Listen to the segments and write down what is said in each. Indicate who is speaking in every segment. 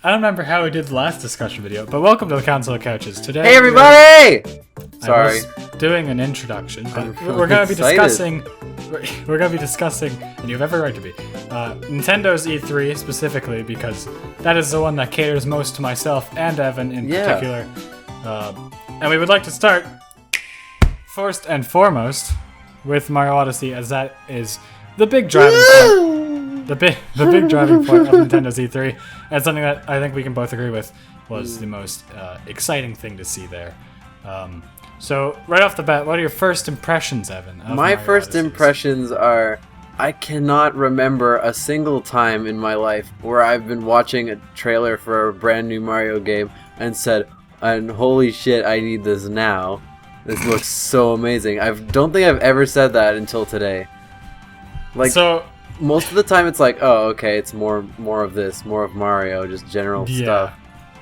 Speaker 1: I don't remember how we did the last discussion video, but welcome to the Council of Couches. Today,
Speaker 2: hey everybody! Sorry,
Speaker 1: I was doing an introduction, but
Speaker 2: really
Speaker 1: we're going to be
Speaker 2: excited.
Speaker 1: we're going to be discussing, and you have every right to be, Nintendo's E3 specifically because that is the one that caters most to myself and Evan in particular. And we would like to start first and foremost with Mario Odyssey, as that is the big driving point. The big driving point of Nintendo's E3, and something that I think we can both agree with was the most exciting thing to see there. So right off the bat, what are your first impressions, Evan? Of
Speaker 2: My
Speaker 1: Mario
Speaker 2: first
Speaker 1: Odysseys?
Speaker 2: impressions are, I cannot remember a single time in my life where I've been watching a trailer for a brand new Mario game and said, and holy shit, I need this now. This looks so amazing. I don't think I've ever said that until today. Most of the time it's like, oh, okay, it's more of this, more of Mario, just general stuff.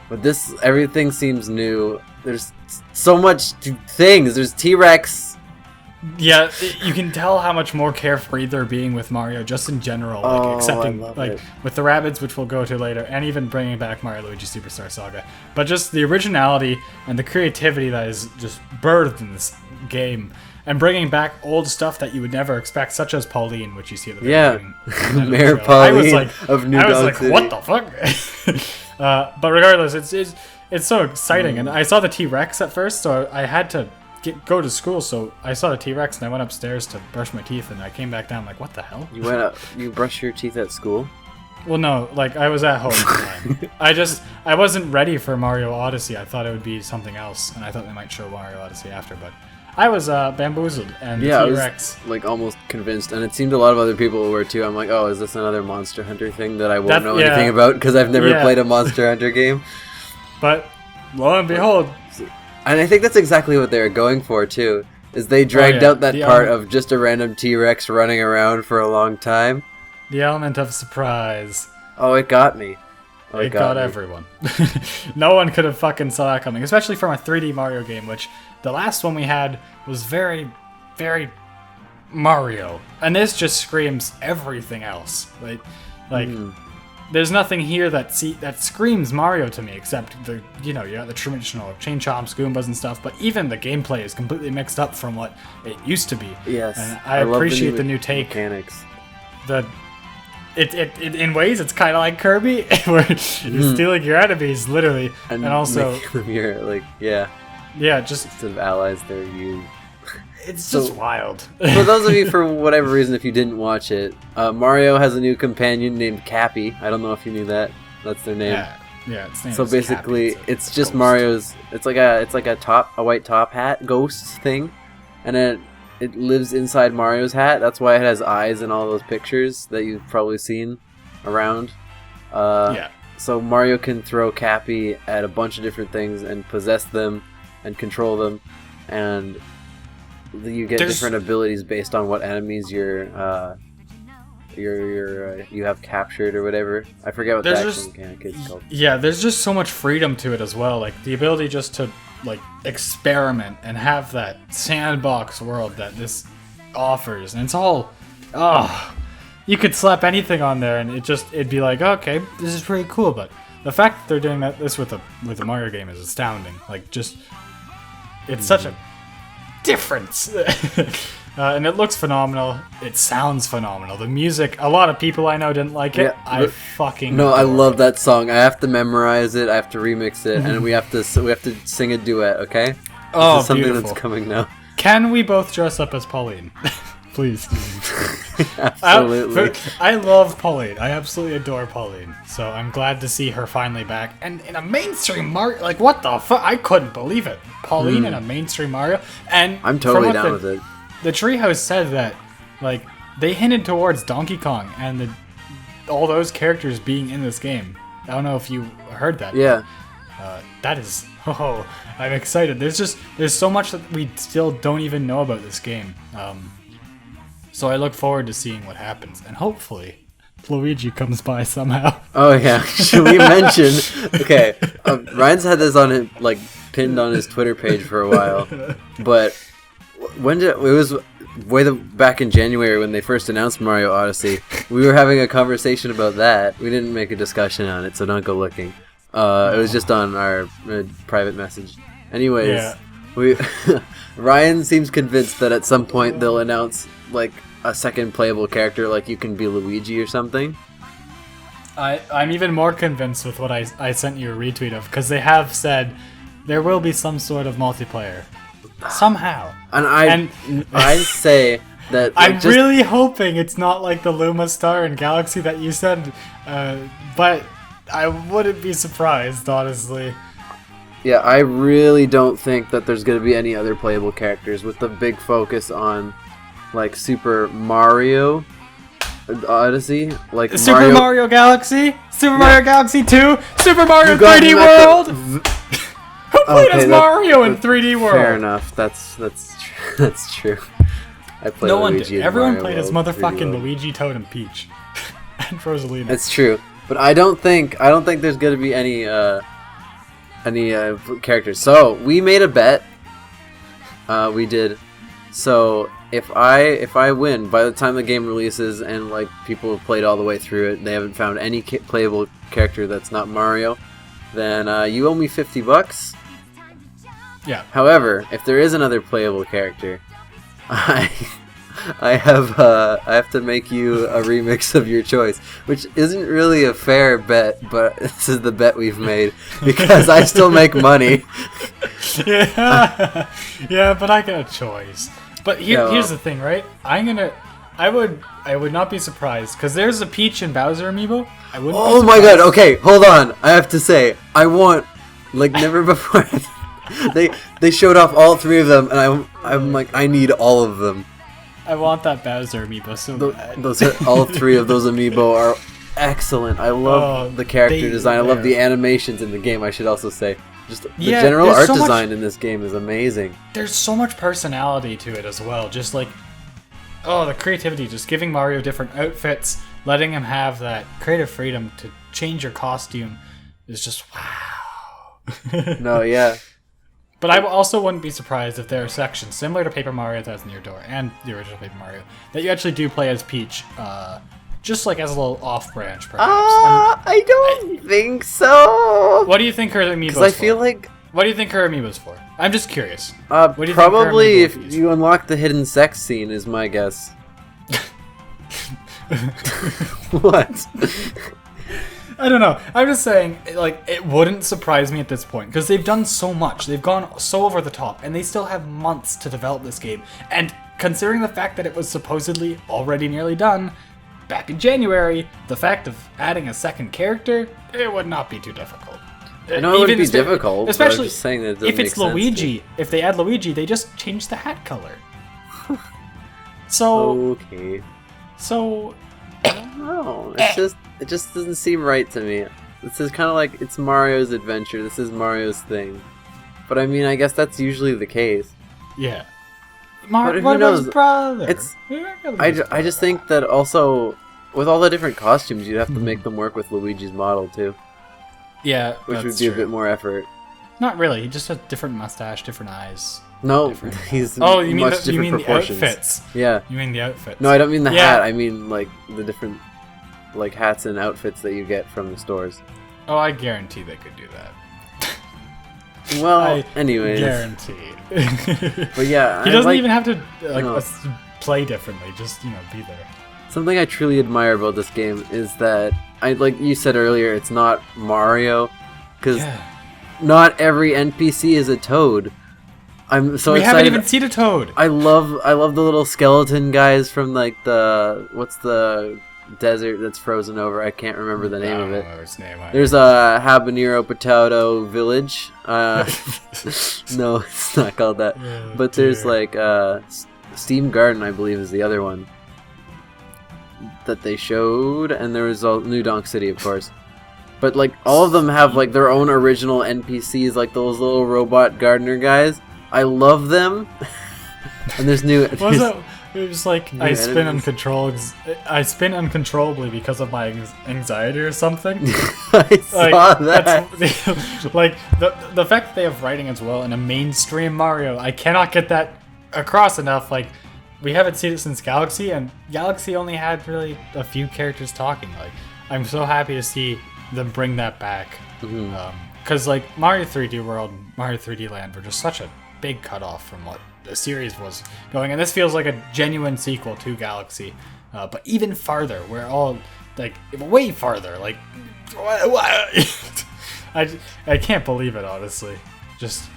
Speaker 2: But this, everything seems new. There's so much things. There's T-Rex.
Speaker 1: Yeah, you can tell how much more carefree they're being with Mario, just in general, accepting, with the rabbits, which we'll go to later, and even bringing back Mario Luigi Superstar Saga. But just the originality and the creativity that is just birthed in this game. And bringing back old stuff that you would never expect, such as Pauline, which you see at the beginning.
Speaker 2: Mayor Pauline of New Donk City.
Speaker 1: What the fuck? But regardless, it's so exciting. And I saw the T-Rex at first, so I had to go to school. So I saw the T-Rex, and I went upstairs to brush my teeth, and I came back down like, what the hell?
Speaker 2: You went up? You brushed your teeth at school?
Speaker 1: Well, no, I was at home at the time. I wasn't ready for Mario Odyssey. I thought it would be something else, and I thought they might show Mario Odyssey after, but I was bamboozled, and
Speaker 2: yeah,
Speaker 1: T-Rex.
Speaker 2: I was almost convinced, and it seemed a lot of other people were too. I'm like, oh, is this another Monster Hunter thing that I won't know anything about because I've never played a Monster Hunter game?
Speaker 1: But lo and behold,
Speaker 2: and I think that's exactly what they were going for too. Is they dragged out that part of just a random T-Rex running around for a long time.
Speaker 1: The element of surprise.
Speaker 2: Oh, it got me.
Speaker 1: It got everyone. No one could have fucking saw that coming, especially from a 3D Mario game, which the last one we had was very, very Mario, and this just screams everything else. There's nothing here that screams Mario to me, except you got the traditional chain chomps, Goombas, and stuff. But even the gameplay is completely mixed up from what it used to be.
Speaker 2: Yes,
Speaker 1: and I appreciate the new take.
Speaker 2: Mechanics.
Speaker 1: It in ways it's kind of like Kirby, where you're stealing your enemies literally, and also just
Speaker 2: instead of allies, they're you.
Speaker 1: It's just wild.
Speaker 2: For those of you, for whatever reason, if you didn't watch it, Mario has a new companion named Cappy. I don't know if you knew that. That's their name.
Speaker 1: Yeah. Its name
Speaker 2: so
Speaker 1: is
Speaker 2: basically,
Speaker 1: Cappy.
Speaker 2: it's just
Speaker 1: ghost.
Speaker 2: Mario's. It's like a white top hat ghost thing, and then it lives inside Mario's hat. That's why it has eyes in all those pictures that you've probably seen around. So Mario can throw Cappy at a bunch of different things and possess them and control them, and you get different abilities based on what enemies you have captured or whatever. I forget what the actual mechanic is called.
Speaker 1: Yeah, there's just so much freedom to it as well. Like the ability just to experiment and have that sandbox world that this offers, and it's all you could slap anything on there and it'd be like, okay, this is pretty cool. But the fact that they're doing this with a Mario game is astounding. It's such a difference. And it looks phenomenal. It sounds phenomenal. The music, a lot of people I know didn't like it.
Speaker 2: I love that song. I have to memorize it. I have to remix it, and we have to sing a duet. Okay?
Speaker 1: Oh,
Speaker 2: this is something
Speaker 1: beautiful.
Speaker 2: that's coming now.
Speaker 1: Can we both dress up as Pauline? Please.
Speaker 2: Absolutely.
Speaker 1: I love Pauline. I absolutely adore Pauline. So I'm glad to see her finally back. And in a mainstream Mario, what the fuck? I couldn't believe it. Pauline in a mainstream Mario. And
Speaker 2: I'm totally down with it.
Speaker 1: The Treehouse said that, they hinted towards Donkey Kong and all those characters being in this game. I don't know if you heard that.
Speaker 2: Yeah.
Speaker 1: That is... Oh, I'm excited. There's so much that we still don't even know about this game. So I look forward to seeing what happens. And hopefully, Luigi comes by somehow.
Speaker 2: Oh, yeah. Should we mention... Okay, Ryan's had this on it, pinned on his Twitter page for a while. But... it was back in January when they first announced Mario Odyssey. We were having a conversation about that. We didn't make a discussion on it, so don't go looking. It was just on our private message. Anyways,
Speaker 1: Yeah.
Speaker 2: we Ryan seems convinced that at some point they'll announce like a second playable character, like you can be Luigi or something.
Speaker 1: I'm even more convinced with what I sent you a retweet of, because they have said there will be some sort of multiplayer. Somehow.
Speaker 2: And I say that... Like,
Speaker 1: I'm really hoping it's not like the Luma Star in Galaxy that you said, but I wouldn't be surprised, honestly.
Speaker 2: Yeah, I really don't think that there's going to be any other playable characters, with the big focus on, like, Super Mario Odyssey, like
Speaker 1: Super Mario Galaxy, Super Mario Galaxy 2, Super Mario 3D World. Who played as Mario in 3D World?
Speaker 2: Fair enough. That's true. I played
Speaker 1: no one
Speaker 2: Luigi
Speaker 1: did.
Speaker 2: in
Speaker 1: Everyone
Speaker 2: Mario
Speaker 1: played as
Speaker 2: World,
Speaker 1: motherfucking Luigi, Toad, and Peach, and Rosalina.
Speaker 2: That's true, but I don't think there's gonna be any characters. So we made a bet. We did. So if I win by the time the game releases and like people have played all the way through it, and they haven't found any playable character that's not Mario, then you owe me $50.
Speaker 1: Yeah.
Speaker 2: However, if there is another playable character, I have to make you a remix of your choice, which isn't really a fair bet, but this is the bet we've made because I still make money.
Speaker 1: Yeah, yeah, but I get a choice. But here's the thing, right? I would not be surprised because there's a Peach and Bowser amiibo. I wouldn't.
Speaker 2: Oh my god! Okay, hold on. I have to say, I want like never before. They showed off all three of them, and I'm like, I need all of them.
Speaker 1: I want that Bowser amiibo so bad.
Speaker 2: Those all three of those amiibo are excellent. I love the character design. I love the animations in the game. I should also say, just the general art design in this game is amazing.
Speaker 1: There's so much personality to it as well. Just like, the creativity, just giving Mario different outfits, letting him have that creative freedom to change your costume is just wow.
Speaker 2: No, yeah.
Speaker 1: But I also wouldn't be surprised if there are sections similar to Paper Mario Thousand Year Door and the original Paper Mario that you actually do play as Peach, just like as a little off branch, perhaps.
Speaker 2: I don't think so.
Speaker 1: What do you think her amiibo's for?
Speaker 2: Because I feel like...
Speaker 1: What do you think her amiibo's for? I'm just curious.
Speaker 2: What do you probably think if you unlock the hidden sex scene is my guess. What?
Speaker 1: I don't know. I'm just saying, like, it wouldn't surprise me at this point because they've done so much. They've gone so over the top, and they still have months to develop this game. And considering the fact that it was supposedly already nearly done back in January, the fact of adding a second character, it would not be too difficult.
Speaker 2: I know it wouldn't be difficult,
Speaker 1: especially
Speaker 2: but I'm just saying that it doesn't
Speaker 1: if it's
Speaker 2: make sense
Speaker 1: Luigi. If they add Luigi, they just change the hat color. So
Speaker 2: okay.
Speaker 1: So
Speaker 2: I don't know. It just doesn't seem right to me. This is kind of like it's Mario's adventure. This is Mario's thing. But I mean, I guess that's usually the case.
Speaker 1: Yeah.
Speaker 2: But who
Speaker 1: what about
Speaker 2: knows?
Speaker 1: his brother?
Speaker 2: I just think that also with all the different costumes, you'd have to make them work with Luigi's model too.
Speaker 1: Yeah,
Speaker 2: which would be a bit more effort.
Speaker 1: Not really. He just has different mustache, different eyes.
Speaker 2: No, he's much different proportions.
Speaker 1: The outfits?
Speaker 2: Yeah.
Speaker 1: You mean the outfits?
Speaker 2: No, I don't mean the hat. I mean like the different like hats and outfits that you get from the stores.
Speaker 1: Oh, I guarantee they could do that.
Speaker 2: Well, anyways.
Speaker 1: Guarantee.
Speaker 2: But yeah,
Speaker 1: he doesn't even have to play differently. Just be there.
Speaker 2: Something I truly admire about this game is that like you said earlier, it's not Mario, because not every NPC is a Toad. I'm so excited. We haven't
Speaker 1: even seen a Toad.
Speaker 2: I love the little skeleton guys from like what's the desert that's frozen over. I can't remember the name of it. There's a Habanero Potato Village. No, it's not called that. Oh, but there's like Steam Garden, I believe, is the other one that they showed, and there was New Donk City, of course. But like all of them have like their own original NPCs, like those little robot gardener guys. I love them. And there's new.
Speaker 1: It was like I spin uncontrollably because of my anxiety or something.
Speaker 2: I saw that.
Speaker 1: Like the fact that they have writing as well in a mainstream Mario, I cannot get that across enough. Like we haven't seen it since Galaxy, and Galaxy only had really a few characters talking. Like I'm so happy to see them bring that back Because like Mario 3D World and Mario 3D Land were just such a big cutoff from what the series was going, and this feels like a genuine sequel to Galaxy, but even farther. We're all like way farther. Like, I can't believe it, honestly. Just,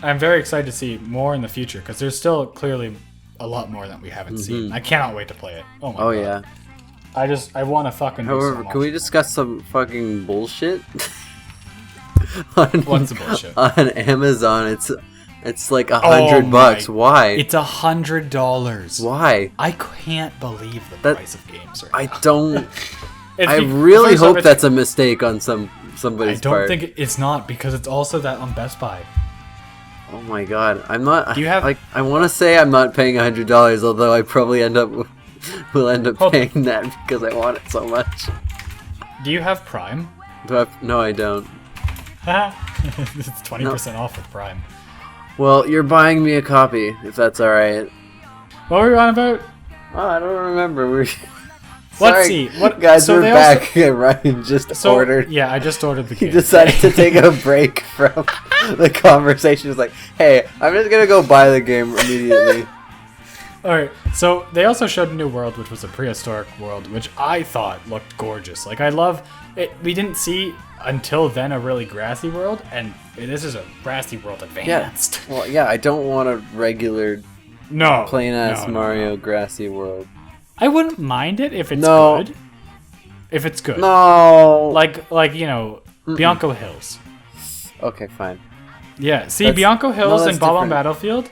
Speaker 1: I'm very excited to see more in the future because there's still clearly a lot more that we haven't seen. I cannot wait to play it. Oh my god.
Speaker 2: Yeah.
Speaker 1: I want to fucking.
Speaker 2: However, can we discuss some fucking bullshit?
Speaker 1: What's the bullshit?
Speaker 2: On Amazon, it's like $100. Why?
Speaker 1: It's $100.
Speaker 2: Why?
Speaker 1: I can't believe the price of games right now.
Speaker 2: I don't. I really hope that's a mistake on somebody's part.
Speaker 1: I don't think it's not, because it's also that on Best Buy.
Speaker 2: Oh my god, I'm not.
Speaker 1: Do you have?
Speaker 2: Like, I want to say I'm not paying $100, although I probably will end up paying that because I want it so much.
Speaker 1: Do you have Prime?
Speaker 2: No, I don't.
Speaker 1: It's 20% off with Prime.
Speaker 2: Well, you're buying me a copy, if that's alright.
Speaker 1: What were we on about?
Speaker 2: Oh, I don't remember.
Speaker 1: Let's see.
Speaker 2: Guys, we're back. Ryan just ordered.
Speaker 1: Yeah, I just ordered the game.
Speaker 2: He decided to take a break from the conversation. He's like, hey, I'm just going to go buy the game immediately.
Speaker 1: Alright, so they also showed a new world, which was a prehistoric world, which I thought looked gorgeous. Like, I love it. We didn't see until then a really grassy world, and this is a grassy world advanced.
Speaker 2: Yeah. Well, yeah, I don't want a regular plain-ass Mario grassy world.
Speaker 1: I wouldn't mind it if it's good. If it's good.
Speaker 2: No.
Speaker 1: Like you know, Bianco Hills.
Speaker 2: Okay, fine.
Speaker 1: Yeah, see, Bianco Hills and Bob-on Battlefield,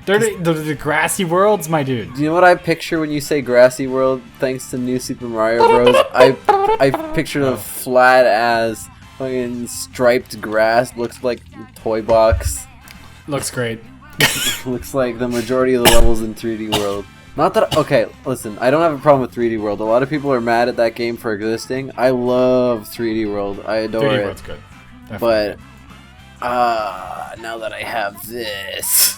Speaker 1: they're the grassy worlds, my dude.
Speaker 2: Do you know what I picture when you say grassy world, thanks to New Super Mario Bros? I picture a flat-ass, fucking striped grass, looks like a toy box.
Speaker 1: Looks great.
Speaker 2: Looks like the majority of the levels in 3D World. Not that... Okay, listen, I don't have a problem with 3D World. A lot of people are mad at that game for existing. I love 3D World. I adore
Speaker 1: 3D
Speaker 2: it.
Speaker 1: World's good. Definitely.
Speaker 2: But, now that I have this...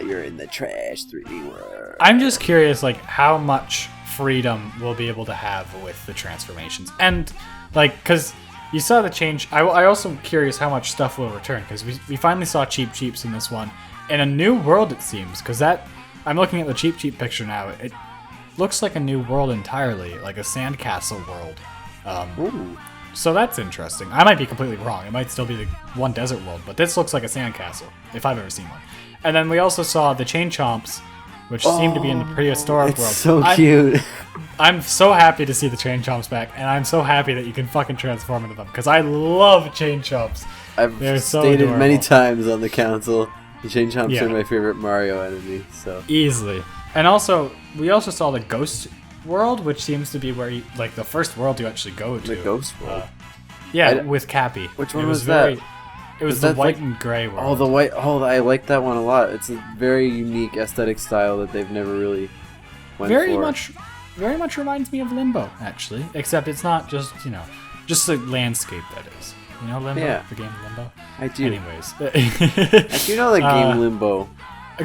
Speaker 2: you're in the trash, 3D World.
Speaker 1: I'm just curious, like, how much freedom we'll be able to have with the transformations. And, like, because... You saw the change. I also curious how much stuff will return, because we finally saw Cheep Cheeps in this one. In a new world, it seems, because I'm looking at the Cheep Cheep picture now. It looks like a new world entirely, like a sandcastle world.
Speaker 2: Ooh.
Speaker 1: So that's interesting. I might be completely wrong. It might still be the one desert world, but this looks like a sandcastle, if I've ever seen one. And then we also saw the Chain Chomps, which seem to be in the prehistoric world.
Speaker 2: So cute.
Speaker 1: I'm so happy to see the Chain Chomps back, and I'm so happy that you can fucking transform into them, because I love Chain Chomps.
Speaker 2: I've stated many times on the council, the Chain Chomps are my favorite Mario enemy. So
Speaker 1: easily. And also, we also saw the Ghost World, which seems to be where you, like, the first world you actually go to.
Speaker 2: The Ghost World?
Speaker 1: With Cappy.
Speaker 2: Which one was that?
Speaker 1: It was the white and gray world.
Speaker 2: Oh, the white. Oh, I like that one a lot. It's a very unique aesthetic style that they've never really went for.
Speaker 1: Very much reminds me of Limbo, actually. Except it's not just, just the landscape that is. You know Limbo?
Speaker 2: Yeah.
Speaker 1: The game Limbo?
Speaker 2: I do.
Speaker 1: Anyways.
Speaker 2: I do know the game Limbo.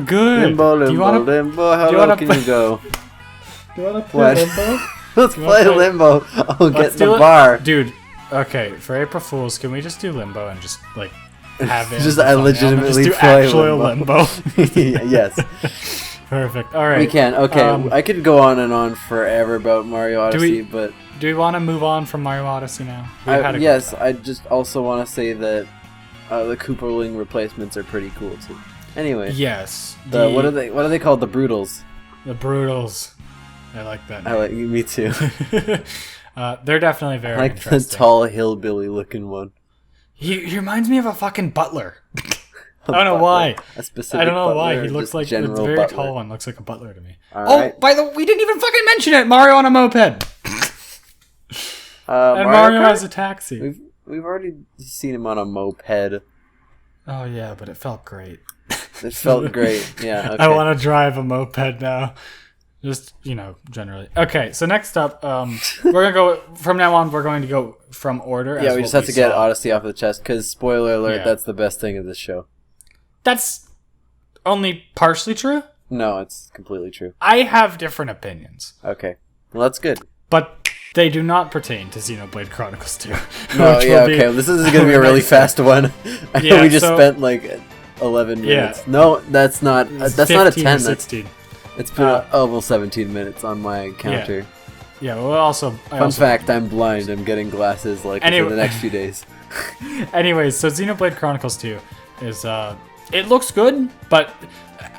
Speaker 1: Good.
Speaker 2: Limbo, how low can you go?
Speaker 1: Do you want to play Limbo?
Speaker 2: Let's play Limbo. I'll get the bar.
Speaker 1: Dude, okay, for April Fools, can we just do Limbo and just, like, have it?
Speaker 2: Just legitimately
Speaker 1: just do
Speaker 2: play
Speaker 1: actual
Speaker 2: Limbo. Yes.
Speaker 1: Perfect. All right.
Speaker 2: We can. Okay. I could go on and on forever about Mario Odyssey, but
Speaker 1: do we want to move on from Mario Odyssey now?
Speaker 2: Yes. I just also want to say that the Koopaling replacements are pretty cool too. Anyway.
Speaker 1: Yes.
Speaker 2: What are they called? The Broodals.
Speaker 1: The Broodals. I like that name.
Speaker 2: Me too.
Speaker 1: They're definitely very interesting.
Speaker 2: The tall hillbilly looking one.
Speaker 1: He reminds me of a fucking butler. I don't know why.
Speaker 2: A specific
Speaker 1: I don't know
Speaker 2: butler,
Speaker 1: why. He looks like a very
Speaker 2: butler.
Speaker 1: tall one. Looks like a butler to me.
Speaker 2: Right.
Speaker 1: By the way, we didn't even fucking mention it. Mario on a moped. And Mario has a taxi.
Speaker 2: We've already seen him on a moped.
Speaker 1: Oh yeah, but it felt great.
Speaker 2: It felt great. Yeah. Okay.
Speaker 1: I want to drive a moped now. Just, generally. Okay, so next up, we're going to go, from now on, we're going to go from order.
Speaker 2: Yeah, we just have to get Odyssey off the chest, because, spoiler alert, that's the best thing of this show.
Speaker 1: That's only partially true?
Speaker 2: No, it's completely true.
Speaker 1: I have different opinions.
Speaker 2: Okay. Well, that's good.
Speaker 1: But They do not pertain to Xenoblade Chronicles 2.
Speaker 2: No, yeah, okay. Well, this is going to be a really fast one. I know we just spent like 11 minutes. Yeah. No, that's not a 10.
Speaker 1: 16.
Speaker 2: It's been almost 17 minutes on my counter.
Speaker 1: Yeah, well, also...
Speaker 2: Fun fact, I'm blind. I'm getting glasses like in the next few days.
Speaker 1: Anyways, so Xenoblade Chronicles 2 is... it looks good, but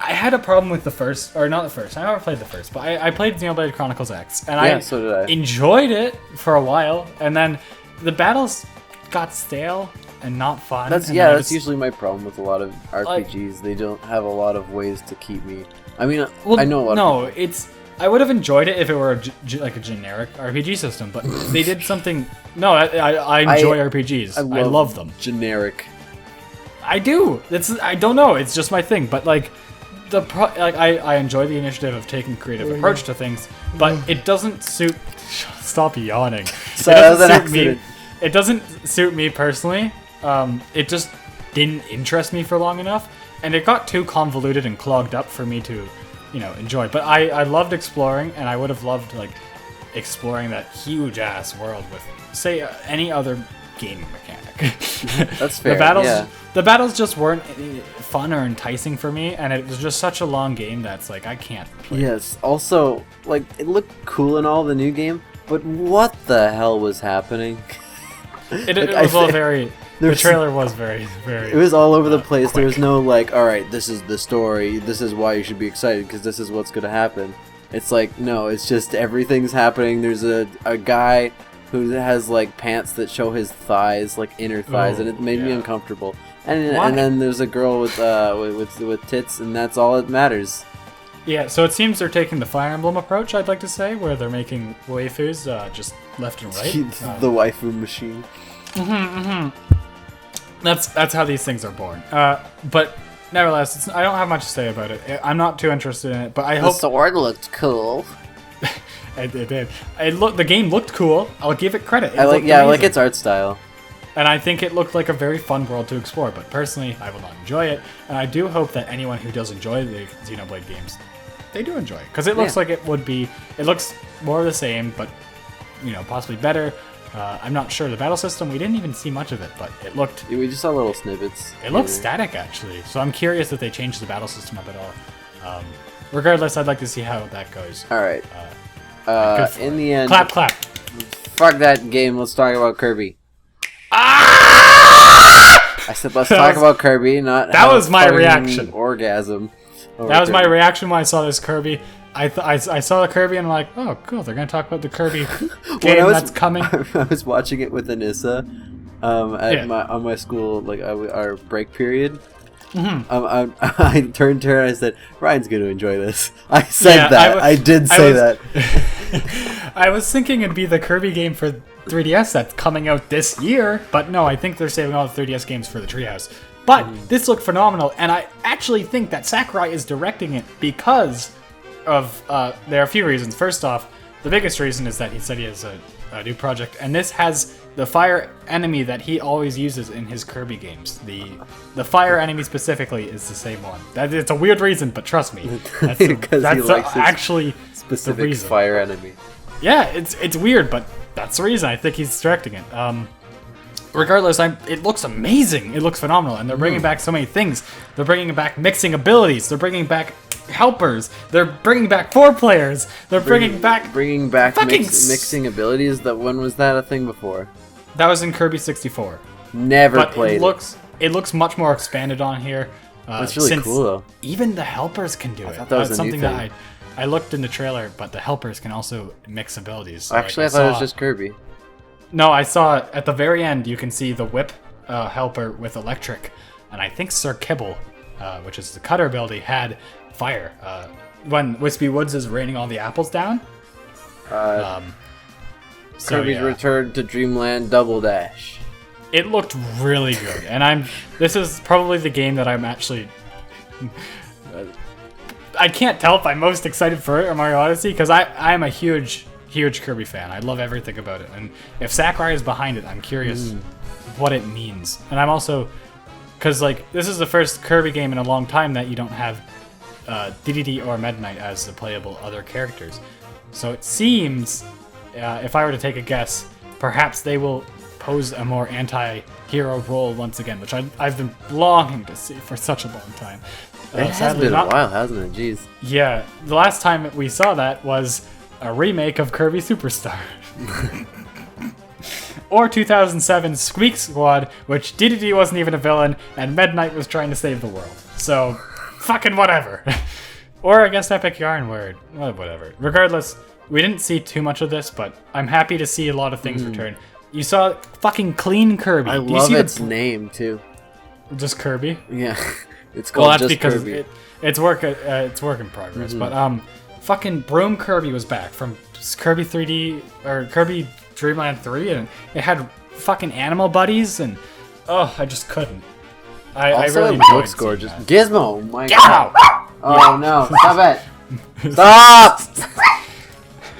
Speaker 1: I had a problem with the first... Or not the first. I never played the first, but I played Xenoblade Chronicles X. And
Speaker 2: so did I.
Speaker 1: Enjoyed it for a while, and then the battles got stale and not fun.
Speaker 2: That's usually my problem with a lot of RPGs. They don't have a lot of ways to keep me... I mean, I know a lot of people.
Speaker 1: I would have enjoyed it if it were like a generic RPG system, but they did something... No, I enjoy RPGs. I love them.
Speaker 2: Generic.
Speaker 1: I do. I don't know. It's just my thing. But like, I enjoy the initiative of taking a creative approach to things, but it doesn't suit... Stop yawning.
Speaker 2: So that was an accident.
Speaker 1: It doesn't suit me personally. It just didn't interest me for long enough, and it got too convoluted and clogged up for me to... enjoy. But I loved exploring, and I would have loved like exploring that huge ass world with, say, any other game mechanic.
Speaker 2: That's fair.
Speaker 1: The battles just weren't fun or enticing for me, and it was just such a long game that's like I can't play.
Speaker 2: Yes. Also, like, it looked cool in all the new game, but what the hell was happening?
Speaker 1: It was all very. The trailer was very, very...
Speaker 2: It was all over the place. Quick. There was no, like, alright, this is the story, this is why you should be excited, because this is what's going to happen. It's like, no, it's just everything's happening. There's a guy who has, like, pants that show his thighs, like, inner thighs, and it made me uncomfortable. And then there's a girl with tits, and that's all that matters.
Speaker 1: Yeah, so it seems they're taking the Fire Emblem approach, I'd like to say, where they're making waifus just left and right.
Speaker 2: The waifu machine.
Speaker 1: That's how these things are born. But nevertheless, I don't have much to say about it. I'm not too interested in it, but I hope...
Speaker 2: The sword looked cool.
Speaker 1: It did. The game looked cool. I'll give it credit.
Speaker 2: I like its art style.
Speaker 1: And I think it looked like a very fun world to explore, but personally, I will not enjoy it. And I do hope that anyone who does enjoy the Xenoblade games, they do enjoy it. Because it looks like it would be... It looks more of the same, but, possibly better. I'm not sure. The battle system, we didn't even see much of it, but it looked...
Speaker 2: Yeah, we just saw little snippets.
Speaker 1: It looked static, actually. So I'm curious if they changed the battle system up at all. Regardless, I'd like to see how that goes.
Speaker 2: Alright. In the end...
Speaker 1: Clap, clap.
Speaker 2: Fuck that game. Let's talk about Kirby. I said let's talk about Kirby, not...
Speaker 1: That was my reaction.
Speaker 2: Orgasm.
Speaker 1: That was my reaction when I saw this Kirby. I saw the Kirby and I'm like, oh, cool, they're going to talk about the Kirby game that's coming.
Speaker 2: I was watching it with Anissa on my school, like our break period. I turned to her and I said, Ryan's going to enjoy this. I said that. I did say that.
Speaker 1: I was thinking it'd be the Kirby game for 3DS that's coming out this year, but no, I think they're saving all the 3DS games for the Treehouse. But this looked phenomenal, and I actually think that Sakurai is directing it because... there are a few reasons. First off, the biggest reason is that he said he has a new project, and this has the fire enemy that he always uses in his Kirby games. The fire enemy specifically is the same one. It's a weird reason, but trust me, that's actually
Speaker 2: specific
Speaker 1: the reason.
Speaker 2: Fire enemy.
Speaker 1: Yeah, it's weird, but that's the reason I think he's directing it. Regardless, it looks amazing. It looks phenomenal, and they're bringing back so many things. They're bringing back mixing abilities. They're bringing back helpers. They're bringing back 4 players. They're bringing back
Speaker 2: mixing abilities. When was that a thing before?
Speaker 1: That was in Kirby 64.
Speaker 2: Never played.
Speaker 1: It looks much more expanded on here.
Speaker 2: That's really cool, though.
Speaker 1: Even the helpers can do it.
Speaker 2: Thought that was
Speaker 1: something that I looked in the trailer, but the helpers can also mix abilities. So
Speaker 2: actually, I thought it was just Kirby.
Speaker 1: No, I saw at the very end. You can see the whip helper with electric, and I think Sir Kibble, which is the cutter ability, had fire. When Wispy Woods is raining all the apples down.
Speaker 2: Kirby's Return to Dreamland Double Dash.
Speaker 1: It looked really good, and this is probably the game that I'm actually... I can't tell if I'm most excited for it or Mario Odyssey, because I'm a huge Kirby fan. I love everything about it, and if Sakurai is behind it, I'm curious what it means. And I'm also... Because, this is the first Kirby game in a long time that you don't have DDD or Meta Knight as the playable other characters. So it seems if I were to take a guess, perhaps they will pose a more anti-hero role once again, which I've been longing to see for such a long time.
Speaker 2: It has been a while, hasn't it? Jeez.
Speaker 1: Yeah, the last time we saw that was a remake of Kirby Superstar. Or 2007's Squeak Squad, which DDD wasn't even a villain, and Meta Knight was trying to save the world. So, fucking whatever. Or I guess Epic Yarn, where whatever. Regardless, we didn't see too much of this, but I'm happy to see a lot of things return. You saw fucking clean Kirby.
Speaker 2: I love its name too.
Speaker 1: Just Kirby?
Speaker 2: Yeah, it's called
Speaker 1: that's
Speaker 2: just
Speaker 1: because
Speaker 2: Kirby.
Speaker 1: It's work in progress. But fucking Broom Kirby was back from Kirby 3D or Kirby Dreamland 3, and it had fucking animal buddies, and I just couldn't. I really
Speaker 2: it
Speaker 1: enjoyed
Speaker 2: looks
Speaker 1: seeing
Speaker 2: gorgeous.
Speaker 1: that.
Speaker 2: Gizmo, my
Speaker 1: Ow!
Speaker 2: god. Oh no, stop it. Stop!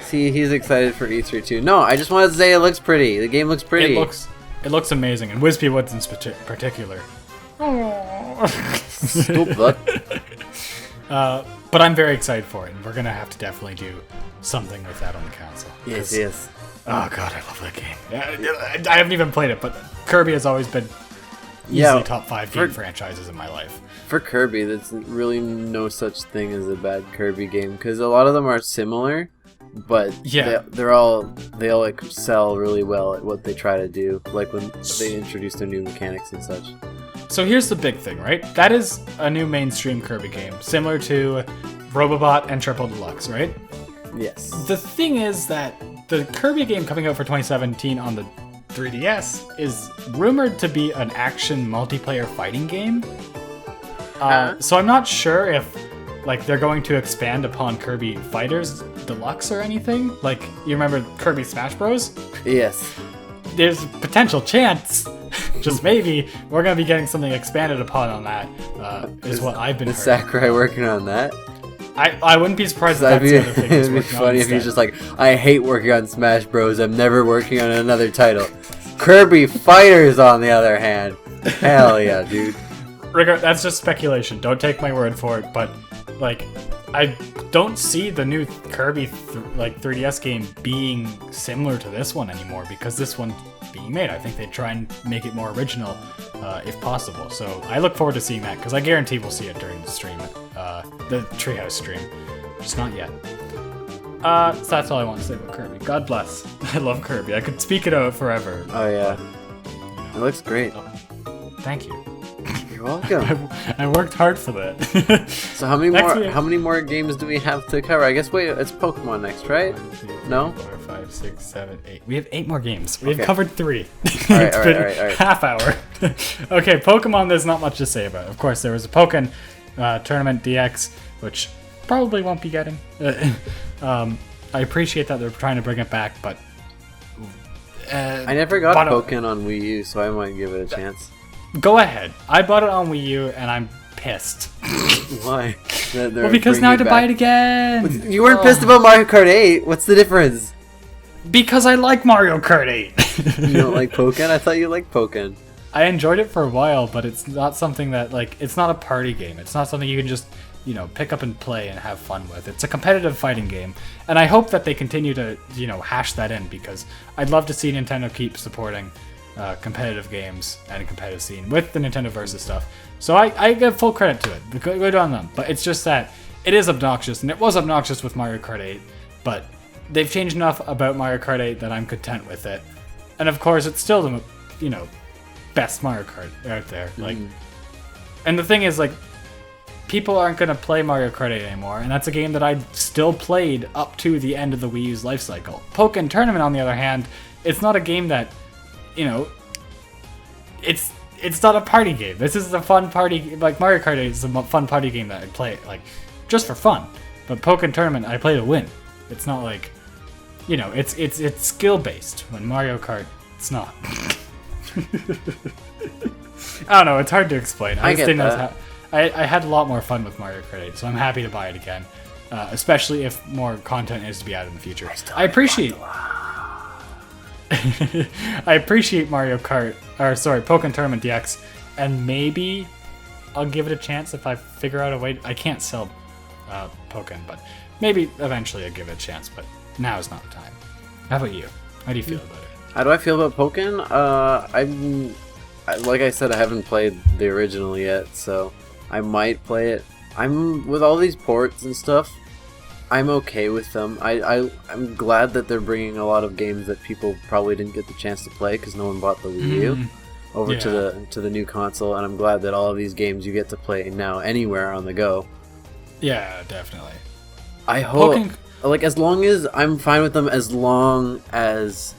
Speaker 2: See, he's excited for E3 too. No, I just wanted to say it looks pretty. The game looks pretty.
Speaker 1: It looks amazing, and Wispy Woods in particular.
Speaker 2: Stupid.
Speaker 1: But I'm very excited for it, and we're gonna have to definitely do something with that on the console.
Speaker 2: Yes.
Speaker 1: Oh god, I love that game. I haven't even played it, but Kirby has always been easily top 5 game franchises in my life.
Speaker 2: For Kirby, there's really no such thing as a bad Kirby game, because a lot of them are similar, but they all like sell really well at what they try to do, like when they introduce their new mechanics and such.
Speaker 1: So here's the big thing, right? That is a new mainstream Kirby game, similar to Robobot and Triple Deluxe, right?
Speaker 2: Yes.
Speaker 1: The thing is that the Kirby game coming out for 2017 on the 3DS is rumored to be an action multiplayer fighting game. So I'm not sure if like they're going to expand upon Kirby Fighters Deluxe or anything. Like, you remember Kirby Smash Bros?
Speaker 2: Yes.
Speaker 1: There's a potential chance, just maybe, we're going to be getting something expanded upon on that, is what I've been hearing.
Speaker 2: Is Sakurai working on that?
Speaker 1: I wouldn't be surprised if that's the other thing.
Speaker 2: It'd be funny if he's just like, I hate working on Smash Bros. I'm never working on another title. Kirby Fighters, on the other hand. Hell yeah, dude.
Speaker 1: That's just speculation. Don't take my word for it, but like, I don't see the new Kirby 3DS game being similar to this one anymore, because this one's being made. I think they try and make it more original, if possible. So I look forward to seeing that, because I guarantee we'll see it during the stream, the Treehouse stream. Just not yet. So that's all I want to say about Kirby. God bless. I love Kirby. I could speak it out forever.
Speaker 2: Oh yeah, it looks great.
Speaker 1: Thank you.
Speaker 2: You're welcome.
Speaker 1: I worked hard for that.
Speaker 2: So how many more games do we have to cover? I guess it's Pokemon next, right? 1, 2, 3,
Speaker 1: no? 4, 5, 6, 7, 8. We have 8 more games. We've covered 3.
Speaker 2: All right.
Speaker 1: Half hour. Okay, Pokemon, there's not much to say about it. Of course, there was a Pokken Tournament DX, which probably won't be getting. I appreciate that they're trying to bring it back, but
Speaker 2: I never got Pokken on Wii U, so I might give it a chance.
Speaker 1: Go ahead. I bought it on Wii U, and I'm pissed.
Speaker 2: Why?
Speaker 1: Well, because now I have to buy it again.
Speaker 2: You weren't pissed about Mario Kart 8. What's the difference?
Speaker 1: Because I like Mario Kart 8.
Speaker 2: You don't like Pokken? I thought you liked Pokken.
Speaker 1: I enjoyed it for a while, but it's not something that, like, it's not a party game. It's not something you can just, pick up and play and have fun with. It's a competitive fighting game, and I hope that they continue to, hash that in, because I'd love to see Nintendo keep supporting competitive games and a competitive scene with the Nintendo Versus stuff. So I give full credit to it. Good on them. But it's just that it is obnoxious, and it was obnoxious with Mario Kart 8, but they've changed enough about Mario Kart 8 that I'm content with it. And of course, it's still the, best Mario Kart out there. Like, and the thing is, like, people aren't going to play Mario Kart 8 anymore, and that's a game that I still played up to the end of the Wii U's life cycle. Pokken Tournament, on the other hand, it's not a game that, it's not a party game. This is a fun party, like Mario Kart 8 is a fun party game that I play, like, just for fun. But Pokken Tournament, I play to win. It's not like, it's skill-based, when Mario Kart, it's not. I don't know, it's hard to explain. I had a lot more fun with Mario Kart 8, so I'm happy to buy it again. Especially if more content is to be added in the future. I appreciate Pokken Tournament DX, and maybe I'll give it a chance if I figure out a way. I can't sell Pokken, but maybe eventually I'll give it a chance, but now is not the time. How about you? How do you feel about it?
Speaker 2: How do I feel about Pokken? Like I said, I haven't played the original yet, so I might play it. I'm with all these ports and stuff. I'm okay with them. I'm glad that they're bringing a lot of games that people probably didn't get the chance to play because no one bought the Wii U over to the new console, and I'm glad that all of these games you get to play now anywhere on the go.
Speaker 1: Yeah, definitely.
Speaker 2: I hope, like, as long as I'm fine with them, as long as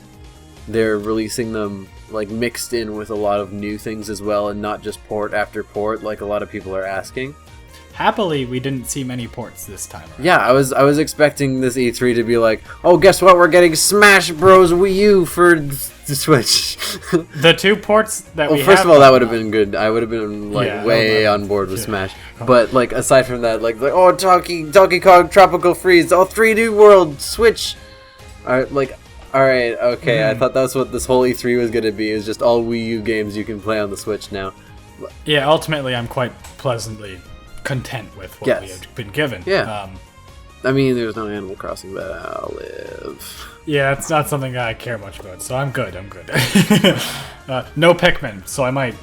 Speaker 2: they're releasing them like mixed in with a lot of new things as well, and not just port after port like a lot of people are asking.
Speaker 1: Happily, we didn't see many ports this time around.
Speaker 2: Yeah, I was expecting this E3 to be like, oh, guess what? We're getting Smash Bros. Wii U for the Switch.
Speaker 1: The 2 ports that we have...
Speaker 2: Well, first of all, that would have been good. I would have been way on board with Smash. But like aside from that, like oh, Donkey Kong Tropical Freeze, all 3D World Switch. Alright, okay. I thought that's what this whole E3 was going to be. Is just all Wii U games you can play on the Switch now.
Speaker 1: Yeah, ultimately, I'm quite pleasantly content with what we have been given.
Speaker 2: Yeah. I mean, there's no Animal Crossing, but I'll live.
Speaker 1: Yeah, it's not something I care much about, so I'm good. No Pikmin, so I might,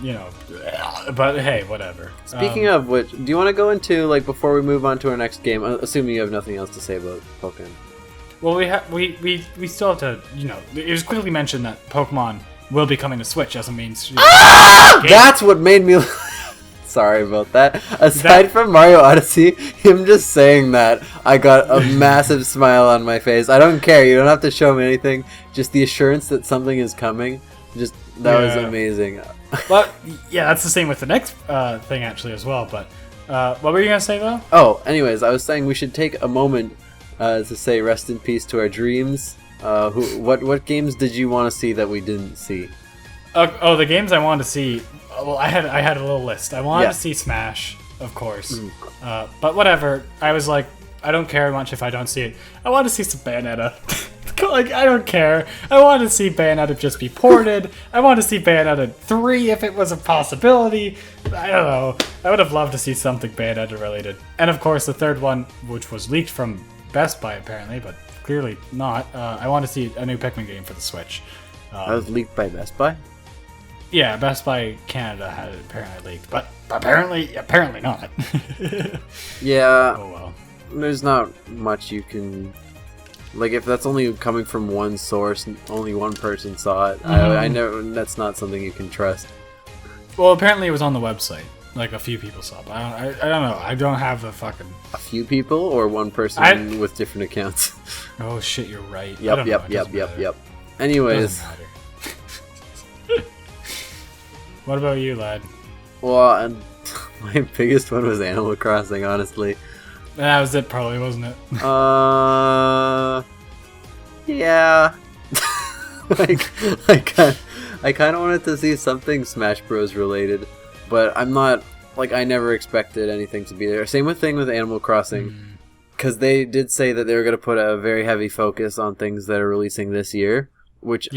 Speaker 1: but hey, whatever.
Speaker 2: Speaking of which, do you want to go into, like, before we move on to our next game, assuming you have nothing else to say about Pokemon?
Speaker 1: Well, we still have to, it was quickly mentioned that Pokemon will be coming to Switch as a mainstream game.
Speaker 2: That's what made me... Sorry about that. Aside from Mario Odyssey, him just saying that, I got a massive smile on my face. I don't care. You don't have to show me anything. Just the assurance that something is coming. That was amazing.
Speaker 1: Well, yeah, that's the same with the next thing actually as well. But what were you gonna say though?
Speaker 2: Oh, anyways, I was saying we should take a moment to say rest in peace to our dreams. What games did you want to see that we didn't see?
Speaker 1: The games I wanted to see. Well, I had a little list. I wanted to see Smash, of course. But whatever. I was like, I don't care much if I don't see it. I want to see some Bayonetta. Like, I don't care. I want to see Bayonetta just be ported. I want to see Bayonetta 3 if it was a possibility. I don't know. I would have loved to see something Bayonetta related. And of course, the third one, which was leaked from Best Buy apparently, but clearly not. I want to see a new Pikmin game for the Switch.
Speaker 2: That was leaked by Best Buy?
Speaker 1: Yeah, Best Buy Canada had it apparently leaked, but apparently not.
Speaker 2: Yeah.
Speaker 1: Oh well.
Speaker 2: There's not much you can... Like, if that's only coming from one source, and only one person saw it, I know that's not something you can trust.
Speaker 1: Well, apparently it was on the website. Like, a few people saw it, but I don't know. I don't have the fucking...
Speaker 2: A few people, or one person with different accounts?
Speaker 1: Oh shit, you're right.
Speaker 2: Yep. Anyways...
Speaker 1: What about you, lad?
Speaker 2: Well, my biggest one was Animal Crossing, honestly.
Speaker 1: That was it, probably, wasn't it?
Speaker 2: Yeah. I kind of wanted to see something Smash Bros. Related, but I'm not, like, I never expected anything to be there. Same with Animal Crossing, because they did say that they were going to put a very heavy focus on things that are releasing this year, which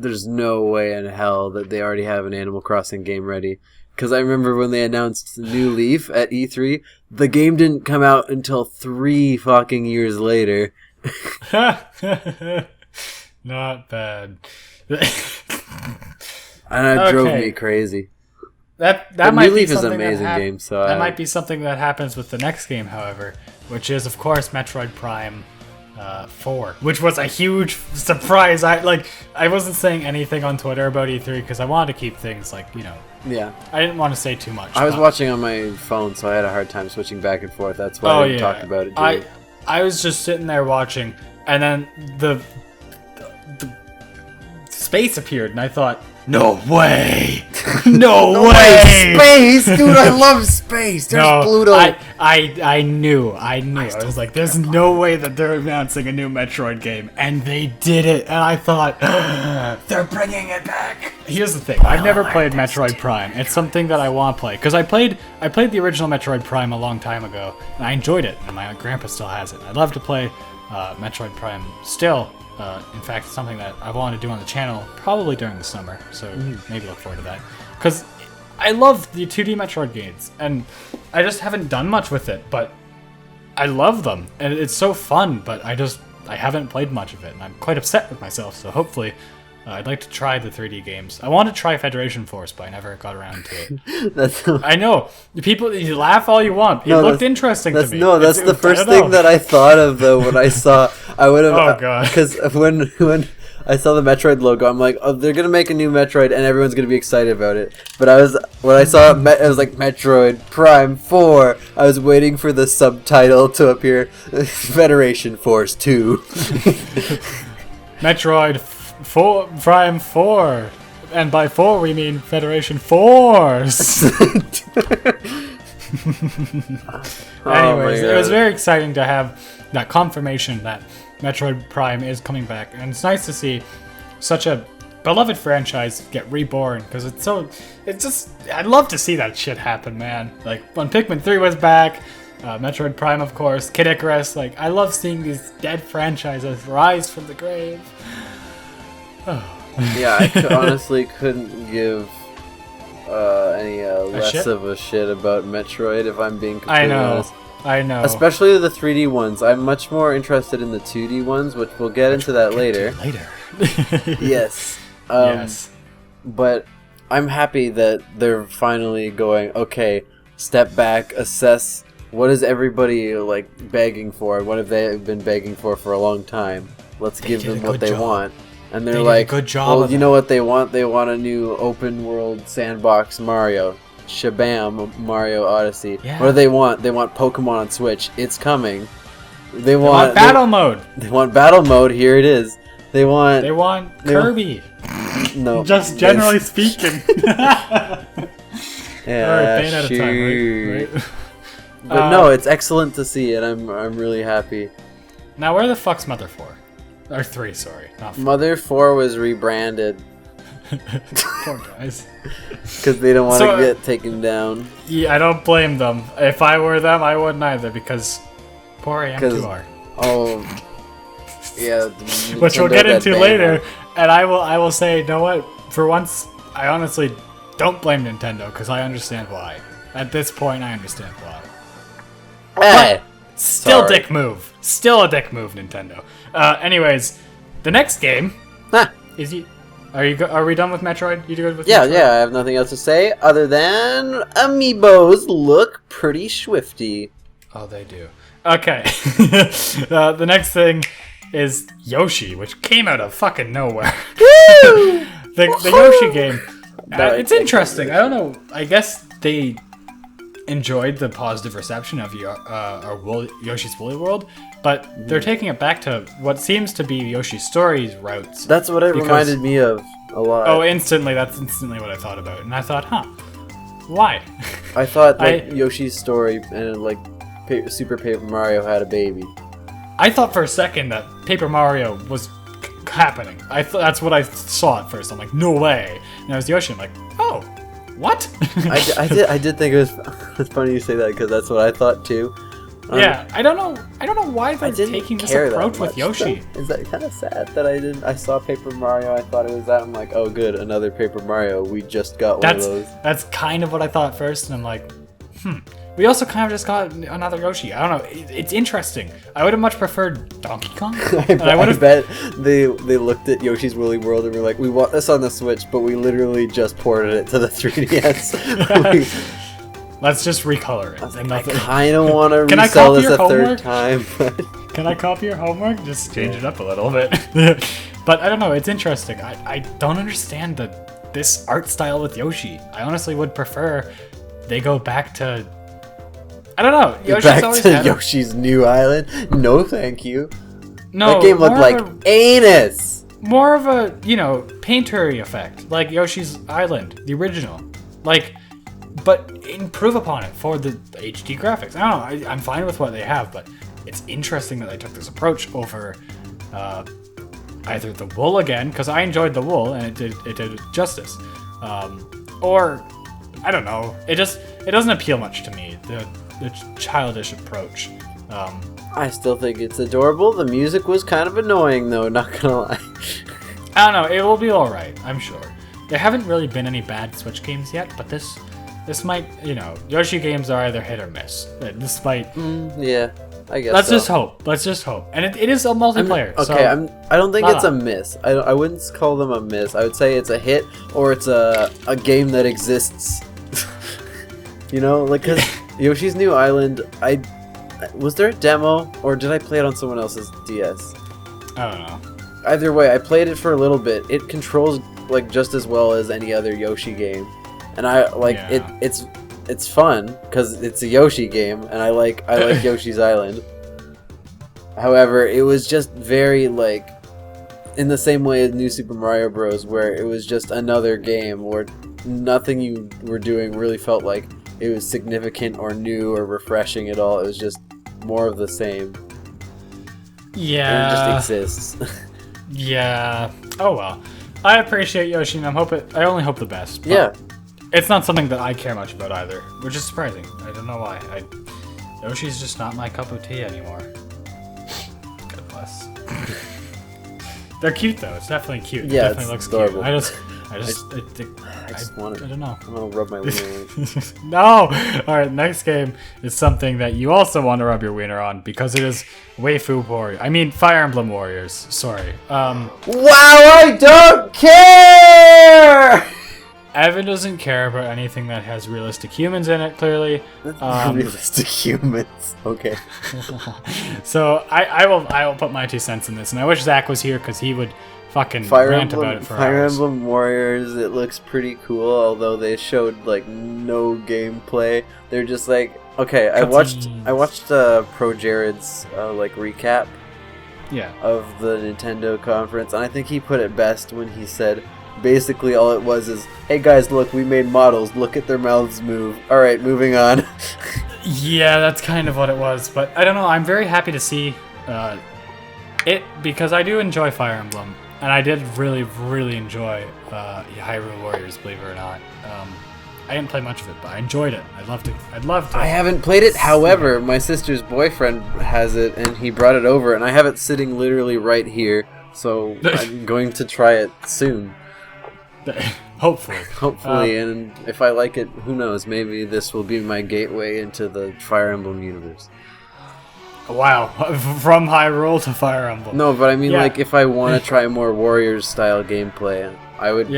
Speaker 2: there's no way in hell that they already have an Animal Crossing game ready. Because I remember when they announced New Leaf at E3, the game didn't come out until 3 fucking years later.
Speaker 1: Not bad.
Speaker 2: And that drove me crazy.
Speaker 1: That
Speaker 2: might New Leaf is an amazing game. So
Speaker 1: that might be something that happens with the next game, however, which is, of course, Metroid Prime 4, which was a huge surprise. I wasn't saying anything on Twitter about E3 because I wanted to keep things
Speaker 2: yeah.
Speaker 1: I didn't want to say too much.
Speaker 2: I was watching on my phone, so I had a hard time switching back and forth. That's why I didn't talk about it.
Speaker 1: I was just sitting there watching, and then the space appeared, and I thought, no way! No way!
Speaker 2: Space! Dude, I love space! There's Pluto!
Speaker 1: I knew. I was like, there's no way that they're announcing a new Metroid game. And they did it. And I thought, they're bringing it back. Here's the thing. I've never played Metroid Prime. It's something that I want to play. Because I played the original Metroid Prime a long time ago. And I enjoyed it. And my grandpa still has it. I'd love to play Metroid Prime still. In fact, it's something that I want to do on the channel probably during the summer, so maybe look forward to that. Because I love the 2D Metroid games, and I just haven't done much with it, but I love them, and it's so fun, but I I haven't played much of it, and I'm quite upset with myself. So hopefully, I'd like to try the 3D games. I want to try Federation Force, but I never got around to it. I know. People, you laugh all you want. It looked interesting to me.
Speaker 2: No, that's the first thing that I thought of, though, when I saw... I would have...
Speaker 1: Oh, God.
Speaker 2: Because when I saw the Metroid logo, I'm like, oh, they're going to make a new Metroid, and everyone's going to be excited about it. But when I saw it, it was like, Metroid Prime 4. I was waiting for the subtitle to appear. Federation Force 2.
Speaker 1: Metroid Prime 4. And by 4 we mean Federation Force. Anyways, it was very exciting to have that confirmation that Metroid Prime is coming back, and it's nice to see such a beloved franchise get reborn, because I'd love to see that shit happen, man. Like when Pikmin 3 was back, Metroid Prime, of course, Kid Icarus, like I love seeing these dead franchises rise from the grave.
Speaker 2: Yeah, I honestly couldn't give any less of a shit about Metroid, if I'm being completely honest.
Speaker 1: I know.
Speaker 2: Especially the 3D ones. I'm much more interested in the 2D ones, which we'll get into that later. Yes.
Speaker 1: Yes.
Speaker 2: But I'm happy that they're finally going, okay, step back, assess what is everybody like begging for? What have they been begging for a long time? Let's give them what they want. And they're like,
Speaker 1: good job.
Speaker 2: Well, you know what they want? They want a new open world sandbox Mario. Shabam, Mario Odyssey.
Speaker 1: Yeah.
Speaker 2: What do they want? They want Pokemon on Switch. It's coming. They want
Speaker 1: battle mode.
Speaker 2: They want battle mode. Here it is. They want
Speaker 1: Kirby.
Speaker 2: No.
Speaker 1: Just generally speaking.
Speaker 2: Yeah,
Speaker 1: Bayonetta
Speaker 2: sure.
Speaker 1: time, right?
Speaker 2: But no, it's excellent to see, and I'm really happy.
Speaker 1: Now, where the fuck's Mother 4? Or 3, sorry. Not 4.
Speaker 2: Mother 4 was rebranded.
Speaker 1: Poor guys.
Speaker 2: Because they don't want to get taken down.
Speaker 1: Yeah, I don't blame them. If I were them, I wouldn't either, because poor AM2R.
Speaker 2: Oh, yeah.
Speaker 1: Which we'll get into later, and I will say, you know what? For once, I honestly don't blame Nintendo, because I understand why. At this point, I understand why.
Speaker 2: Hey!
Speaker 1: Still dick move. Still a dick move, Nintendo. Anyways, the next game is you. Are we done with Metroid? You good with Metroid?
Speaker 2: Yeah, I have nothing else to say other than amiibos look pretty swifty.
Speaker 1: Oh, they do. Okay. The next thing is Yoshi, which came out of fucking nowhere.
Speaker 2: Woo!
Speaker 1: the Yoshi game. It's interesting. I don't know. I guess they enjoyed the positive reception of Yoshi's Woolly World, but they're taking it back to what seems to be Yoshi's Story's routes.
Speaker 2: That's what it reminded me of a lot.
Speaker 1: Oh, instantly. That's instantly what I thought about. And I thought, why?
Speaker 2: I thought Yoshi's Story and Super Paper Mario had a baby.
Speaker 1: I thought for a second that Paper Mario was happening. That's what I saw at first. I'm like, no way. And I was Yoshi. I'm like, oh, what?
Speaker 2: I did think it was. It's funny you say that because that's what I thought too.
Speaker 1: Yeah, I don't know why they're taking this approach with Yoshi.
Speaker 2: Is that kind of sad that I saw Paper Mario? I thought it was that. I'm like, oh, good, another Paper Mario. We just got one of those.
Speaker 1: That's kind of what I thought first, and I'm like, We also kind of just got another Yoshi. I don't know. It's interesting. I would have much preferred Donkey Kong.
Speaker 2: I bet they looked at Yoshi's Woolly World and were like, we want this on the Switch, but we literally just ported it to the 3DS.
Speaker 1: Let's just recolor it.
Speaker 2: I kind of want to resell this a third time.
Speaker 1: Can I copy your homework? Just change it up a little bit. But I don't know. It's interesting. I don't understand this art style with Yoshi. I honestly would prefer they go back to... I don't know.
Speaker 2: Yoshi's New Island? No, thank you.
Speaker 1: No,
Speaker 2: that game looked like anus.
Speaker 1: More of a, paintery effect, like Yoshi's Island, the original. But improve upon it for the HD graphics. I don't know. I'm fine with what they have, but it's interesting that they took this approach over either the wool again, because I enjoyed the wool and it did justice, or I don't know. It doesn't appeal much to me. The childish approach.
Speaker 2: I still think it's adorable. The music was kind of annoying, though. Not gonna lie.
Speaker 1: I don't know. It will be all right. I'm sure. There haven't really been any bad Switch games yet, but this might. Yoshi games are either hit or miss. This might.
Speaker 2: Yeah. I guess.
Speaker 1: Let's just hope. Let's just hope. And it is a multiplayer.
Speaker 2: I don't think it's a miss. I wouldn't call them a miss. I would say it's a hit, or it's a game that exists. You know, like, because Yoshi's New Island, was there a demo, or did I play it on someone else's DS?
Speaker 1: I don't know.
Speaker 2: Either way, I played it for a little bit. It controls like just as well as any other Yoshi game, and I like it's fun because it's a Yoshi game, and I like Yoshi's Island. However, it was just very like in the same way as New Super Mario Bros., where it was just another game where nothing you were doing really felt like it was significant or new or refreshing at all. It was just more of the same.
Speaker 1: Yeah.
Speaker 2: And it just exists.
Speaker 1: Yeah. Oh well. I appreciate Yoshi, and I only hope the best.
Speaker 2: Yeah.
Speaker 1: It's not something that I care much about either, which is surprising. I don't know why. Yoshi's just not my cup of tea anymore. God bless. They're cute though. It's definitely cute.
Speaker 2: Yeah,
Speaker 1: it definitely looks
Speaker 2: adorable.
Speaker 1: cute. I
Speaker 2: don't know. I want to rub my wiener.
Speaker 1: No! Alright, next game is something that you also want to rub your wiener on because it is Fire Emblem Warriors. Sorry.
Speaker 2: Wow, I don't care!
Speaker 1: Evan doesn't care about anything that has realistic humans in it, clearly.
Speaker 2: Realistic humans. Okay.
Speaker 1: So I will put my 2 cents in this, and I wish Zach was here because he would fucking rant about it for
Speaker 2: Fire
Speaker 1: hours.
Speaker 2: Emblem Warriors, it looks pretty cool, although they showed like no gameplay. They're just like, okay, I watched Pro Jared's like recap of the Nintendo conference, and I think he put it best when he said basically all it was is, hey guys, look, we made models, look at their mouths move. Alright, moving on.
Speaker 1: Yeah, that's kind of what it was, but I don't know, I'm very happy to see it because I do enjoy Fire Emblem. And I did really, really enjoy Hyrule Warriors, believe it or not. I didn't play much of it, but I enjoyed it. I'd love to.
Speaker 2: I haven't played it. However, my sister's boyfriend has it, and he brought it over, and I have it sitting literally right here. So I'm going to try it soon.
Speaker 1: Hopefully.
Speaker 2: And if I like it, who knows? Maybe this will be my gateway into the Fire Emblem universe.
Speaker 1: Wow, from Hyrule to Fire Emblem.
Speaker 2: No, but I mean, like, if I want to try more Warriors-style gameplay, I would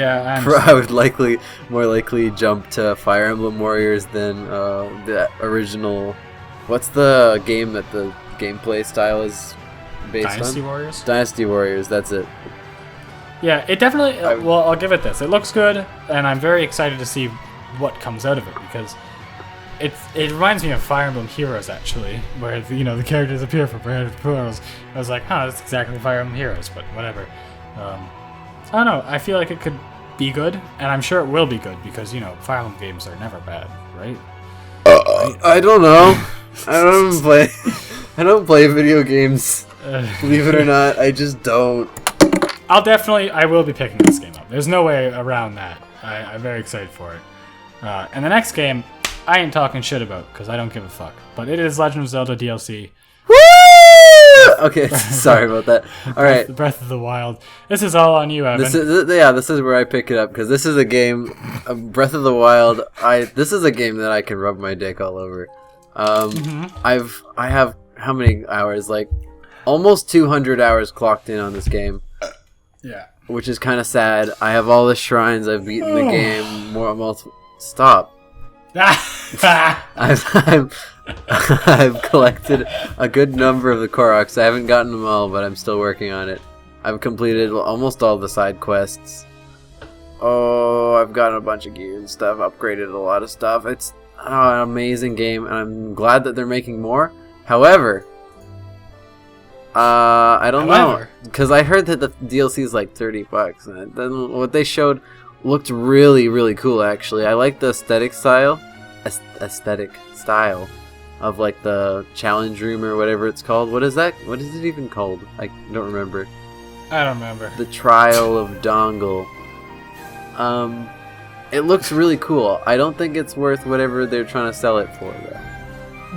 Speaker 2: more likely jump to Fire Emblem Warriors than the original. What's the game that the gameplay style is based on?
Speaker 1: Dynasty Warriors?
Speaker 2: Dynasty Warriors, that's it.
Speaker 1: Yeah, it definitely... well, I'll give it this. It looks good, and I'm very excited to see what comes out of it, because... It reminds me of Fire Emblem Heroes, actually, where the characters appear from Heroes. I was like, that's exactly Fire Emblem Heroes, but whatever. I don't know. I feel like it could be good, and I'm sure it will be good because Fire Emblem games are never bad, right?
Speaker 2: I don't know. I don't play video games. Believe it or not, I just don't.
Speaker 1: I will be picking this game up. There's no way around that. I'm very excited for it. And the next game, I ain't talking shit about because I don't give a fuck. But it is Legend of Zelda DLC.
Speaker 2: Woo! Okay, sorry about that. All right,
Speaker 1: Breath of the Wild. This is all on you, Evan.
Speaker 2: This is where I pick it up because this is a game, Breath of the Wild. This is a game that I can rub my dick all over. I have how many hours? Like almost 200 hours clocked in on this game.
Speaker 1: Yeah.
Speaker 2: Which is kind of sad. I have all the shrines. I've beaten the game. Stop. I've collected a good number of the Koroks. I haven't gotten them all, but I'm still working on it. I've completed almost all the side quests. Oh, I've gotten a bunch of gear and stuff, upgraded a lot of stuff. It's an amazing game, and I'm glad that they're making more. However, I don't know, because I heard that the DLC is like $30, and then what they showed looked really, really cool, actually. I like the aesthetic style of like the challenge room or whatever it's called. What is that? What is it even called? I don't remember.
Speaker 1: I don't remember.
Speaker 2: The Trial of Dongle. It looks really cool. I don't think it's worth whatever they're trying to sell it for, though.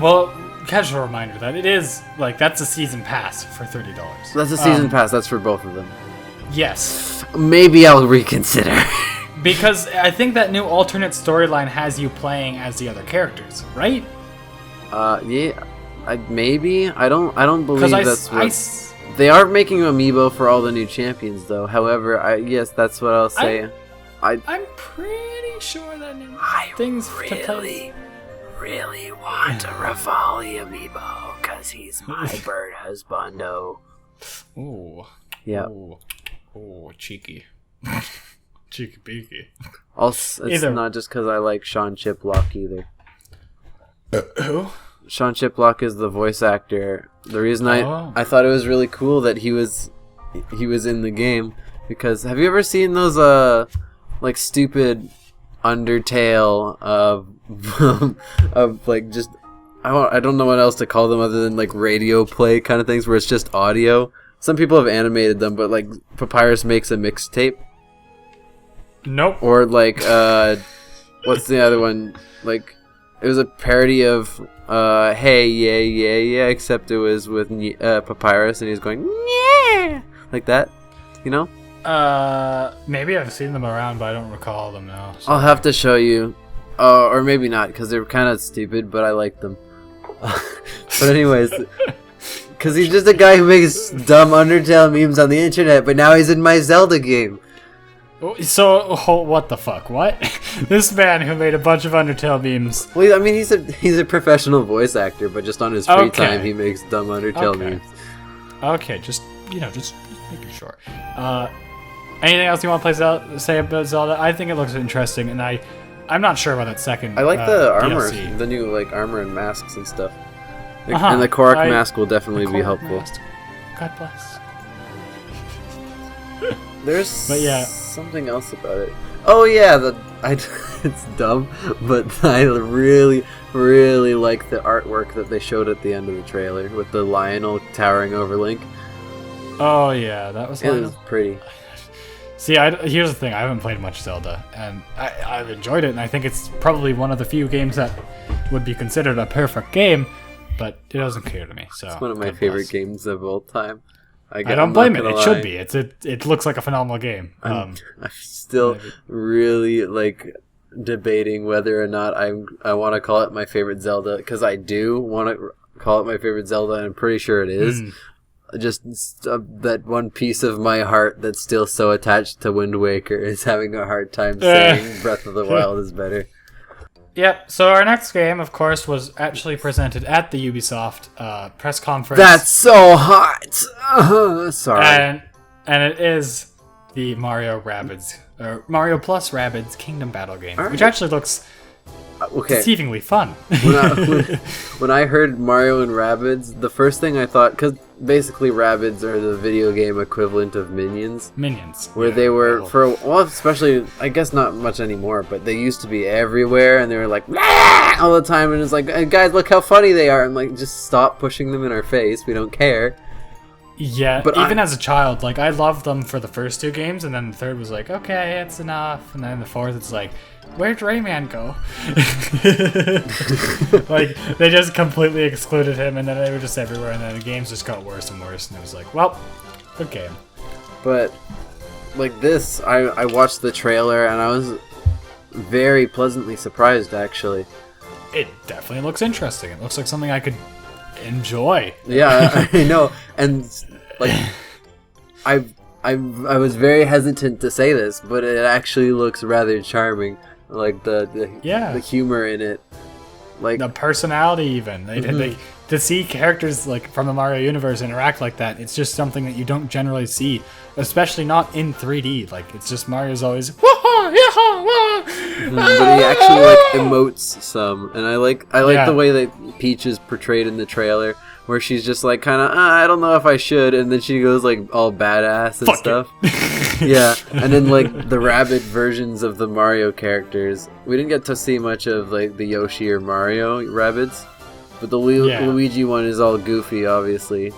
Speaker 1: Well, casual reminder that it is, like, that's a season pass for $30.
Speaker 2: That's a season pass. That's for both of them.
Speaker 1: Yes.
Speaker 2: Maybe I'll reconsider.
Speaker 1: Because I think that new alternate storyline has you playing as the other characters, right?
Speaker 2: Yeah. Maybe I don't believe that's what. They are making amiibo for all the new champions, though. However, yes, that's what I'll say.
Speaker 1: I'm pretty sure that things to play.
Speaker 2: Really want a Revali amiibo because he's my bird husbando.
Speaker 1: Ooh.
Speaker 2: Yeah.
Speaker 1: Ooh, cheeky. Cheeky beaky.
Speaker 2: Also, it's not just because I like Sean Chiplock either.
Speaker 1: Who?
Speaker 2: Sean Chiplock is the voice actor. The reason I thought it was really cool that he was in the game because have you ever seen those like stupid Undertale of like just I don't know what else to call them other than like radio play kind of things where it's just audio. Some people have animated them, but like Papyrus makes a mixtape.
Speaker 1: Nope.
Speaker 2: Or like what's the other one? Like it was a parody of Hey Yeah, except it was with Papyrus and he's going yeah like that, you know?
Speaker 1: Maybe I've seen them around, but I don't recall them now. So.
Speaker 2: I'll have to show you. Or maybe not, because they're kind of stupid, but I like them. But anyways, because he's just a guy who makes dumb Undertale memes on the internet, but now he's in my Zelda game.
Speaker 1: So, what the fuck? What? This man who made a bunch of Undertale memes.
Speaker 2: Well, I mean, he's a professional voice actor, but just on his free time, he makes dumb Undertale memes.
Speaker 1: Okay, just making sure. Anything else you want to say about Zelda? I think it looks interesting, and I'm not sure about that second.
Speaker 2: I like the armor,
Speaker 1: DLC.
Speaker 2: the new like armor and masks and stuff. And the Korok mask will definitely be helpful.
Speaker 1: Mask. God bless.
Speaker 2: There's
Speaker 1: something
Speaker 2: else about it. Oh yeah, it's dumb, but I really, really like the artwork that they showed at the end of the trailer with the Lionel towering over Link.
Speaker 1: Oh yeah, that was.
Speaker 2: It was pretty.
Speaker 1: See, here's the thing. I haven't played much Zelda, and I've enjoyed it, and I think it's probably one of the few games that would be considered a perfect game, but it doesn't appeal to me. So
Speaker 2: it's one of my favorite games of all time.
Speaker 1: I don't blame it. It should be. It looks like a phenomenal game.
Speaker 2: I'm still really like debating whether or not I want to call it my favorite Zelda, because I do want to call it my favorite Zelda, and I'm pretty sure it is. Just that one piece of my heart that's still so attached to Wind Waker is having a hard time saying Breath of the Wild is better.
Speaker 1: Yep, so our next game, of course, was actually presented at the Ubisoft press conference.
Speaker 2: That's so hot! Sorry.
Speaker 1: And it is the Mario Plus Rabbids Kingdom Battle game, which actually looks deceivingly fun.
Speaker 2: When I heard Mario and Rabbids, the first thing I thought, because basically Rabbids are the video game equivalent of Minions.
Speaker 1: Where
Speaker 2: they were, especially, I guess not much anymore, but they used to be everywhere, and they were like, all the time, and it's like, hey, guys, look how funny they are. I'm like, just stop pushing them in our face, we don't care.
Speaker 1: Yeah, but even as a child, like, I loved them for the first two games, and then the third was like, okay, it's enough, and then the fourth, it's like, where'd Rayman go? Like, they just completely excluded him, and then they were just everywhere, and then the games just got worse and worse, and it was like, well, good game.
Speaker 2: But, like this, I watched the trailer, and I was very pleasantly surprised, actually.
Speaker 1: It definitely looks interesting. It looks like something I could enjoy.
Speaker 2: Yeah, I know, and, like, I was very hesitant to say this, but it actually looks rather charming. Like the humor in it, like
Speaker 1: the personality. Even they to see characters like from the Mario universe interact like that. It's just something that you don't generally see, especially not in 3D. Like it's just Mario's always but
Speaker 2: he actually like emotes some, and I like the way that Peach is portrayed in the trailer, where she's just like kind of I don't know if I should, and then she goes like all badass and stuff. Yeah, and then like the Rabbid versions of the Mario characters, we didn't get to see much of like the Yoshi or Mario Rabbids, but the Luigi one is all goofy, obviously,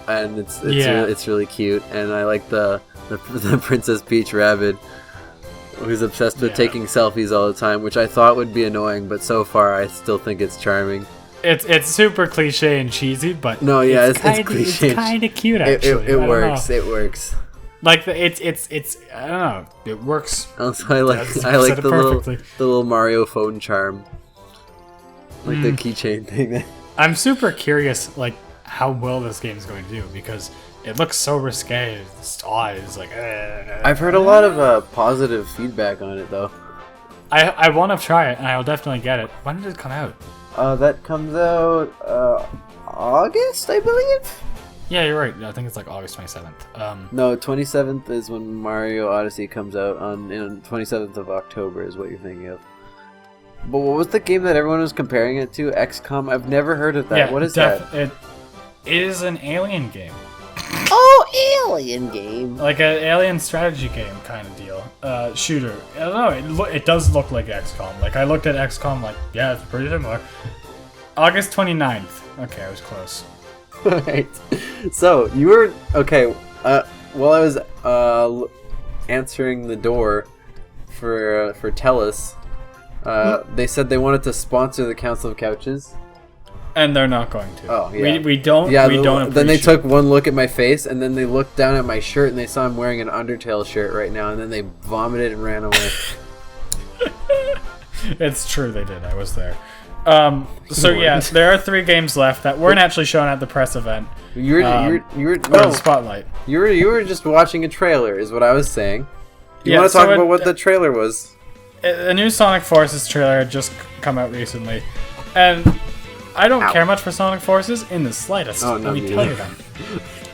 Speaker 2: and it's really cute, and I like the Princess Peach Rabbid, who's obsessed with taking selfies all the time, which I thought would be annoying, but so far I still think it's charming.
Speaker 1: It's super cliche and cheesy, but
Speaker 2: no, yeah, it's cliche.
Speaker 1: It's kind of cute actually.
Speaker 2: It works. It works.
Speaker 1: Like it's I don't know. It works.
Speaker 2: Also, I like the little Mario phone charm, like the keychain thing.
Speaker 1: I'm super curious, like, how well this game is going to do, because it looks so risque. Its eyes, like.
Speaker 2: I've heard a lot of positive feedback on it, though.
Speaker 1: I want to try it, and I'll definitely get it. When did it come out?
Speaker 2: That comes out August, I believe.
Speaker 1: Yeah, you're right. I think it's like August 27th.
Speaker 2: No, 27th is when Mario Odyssey comes out. On 27th of October is what you're thinking of. But what was the game that everyone was comparing it to? XCOM? I've never heard of that.
Speaker 1: Yeah,
Speaker 2: what is that?
Speaker 1: It is an alien game.
Speaker 2: Oh, alien game.
Speaker 1: Like an alien strategy game kind of deal. Shooter. I don't know. It does look like XCOM. Like, I looked at XCOM like, yeah, it's pretty similar. August 29th. Okay, I was close.
Speaker 2: Alright. So, you were... Okay, while I was answering the door for Tellus, they said they wanted to sponsor the Council of Couches.
Speaker 1: And they're not going to.
Speaker 2: Oh, yeah.
Speaker 1: We don't.
Speaker 2: Yeah,
Speaker 1: we don't.
Speaker 2: Then they took one look at my face, and then they looked down at my shirt, and they saw I'm wearing an Undertale shirt right now, and then they vomited and ran away.
Speaker 1: It's true, they did. I was there. So yeah, there are 3 games left that weren't actually shown at the press event.
Speaker 2: You were
Speaker 1: no spotlight.
Speaker 2: You were just watching a trailer, is what I was saying. You
Speaker 1: Yeah,
Speaker 2: want to talk about what the trailer was?
Speaker 1: A new Sonic Forces trailer had just come out recently, and I don't care much for Sonic Forces in the slightest.
Speaker 2: Oh, no,
Speaker 1: let me tell you that.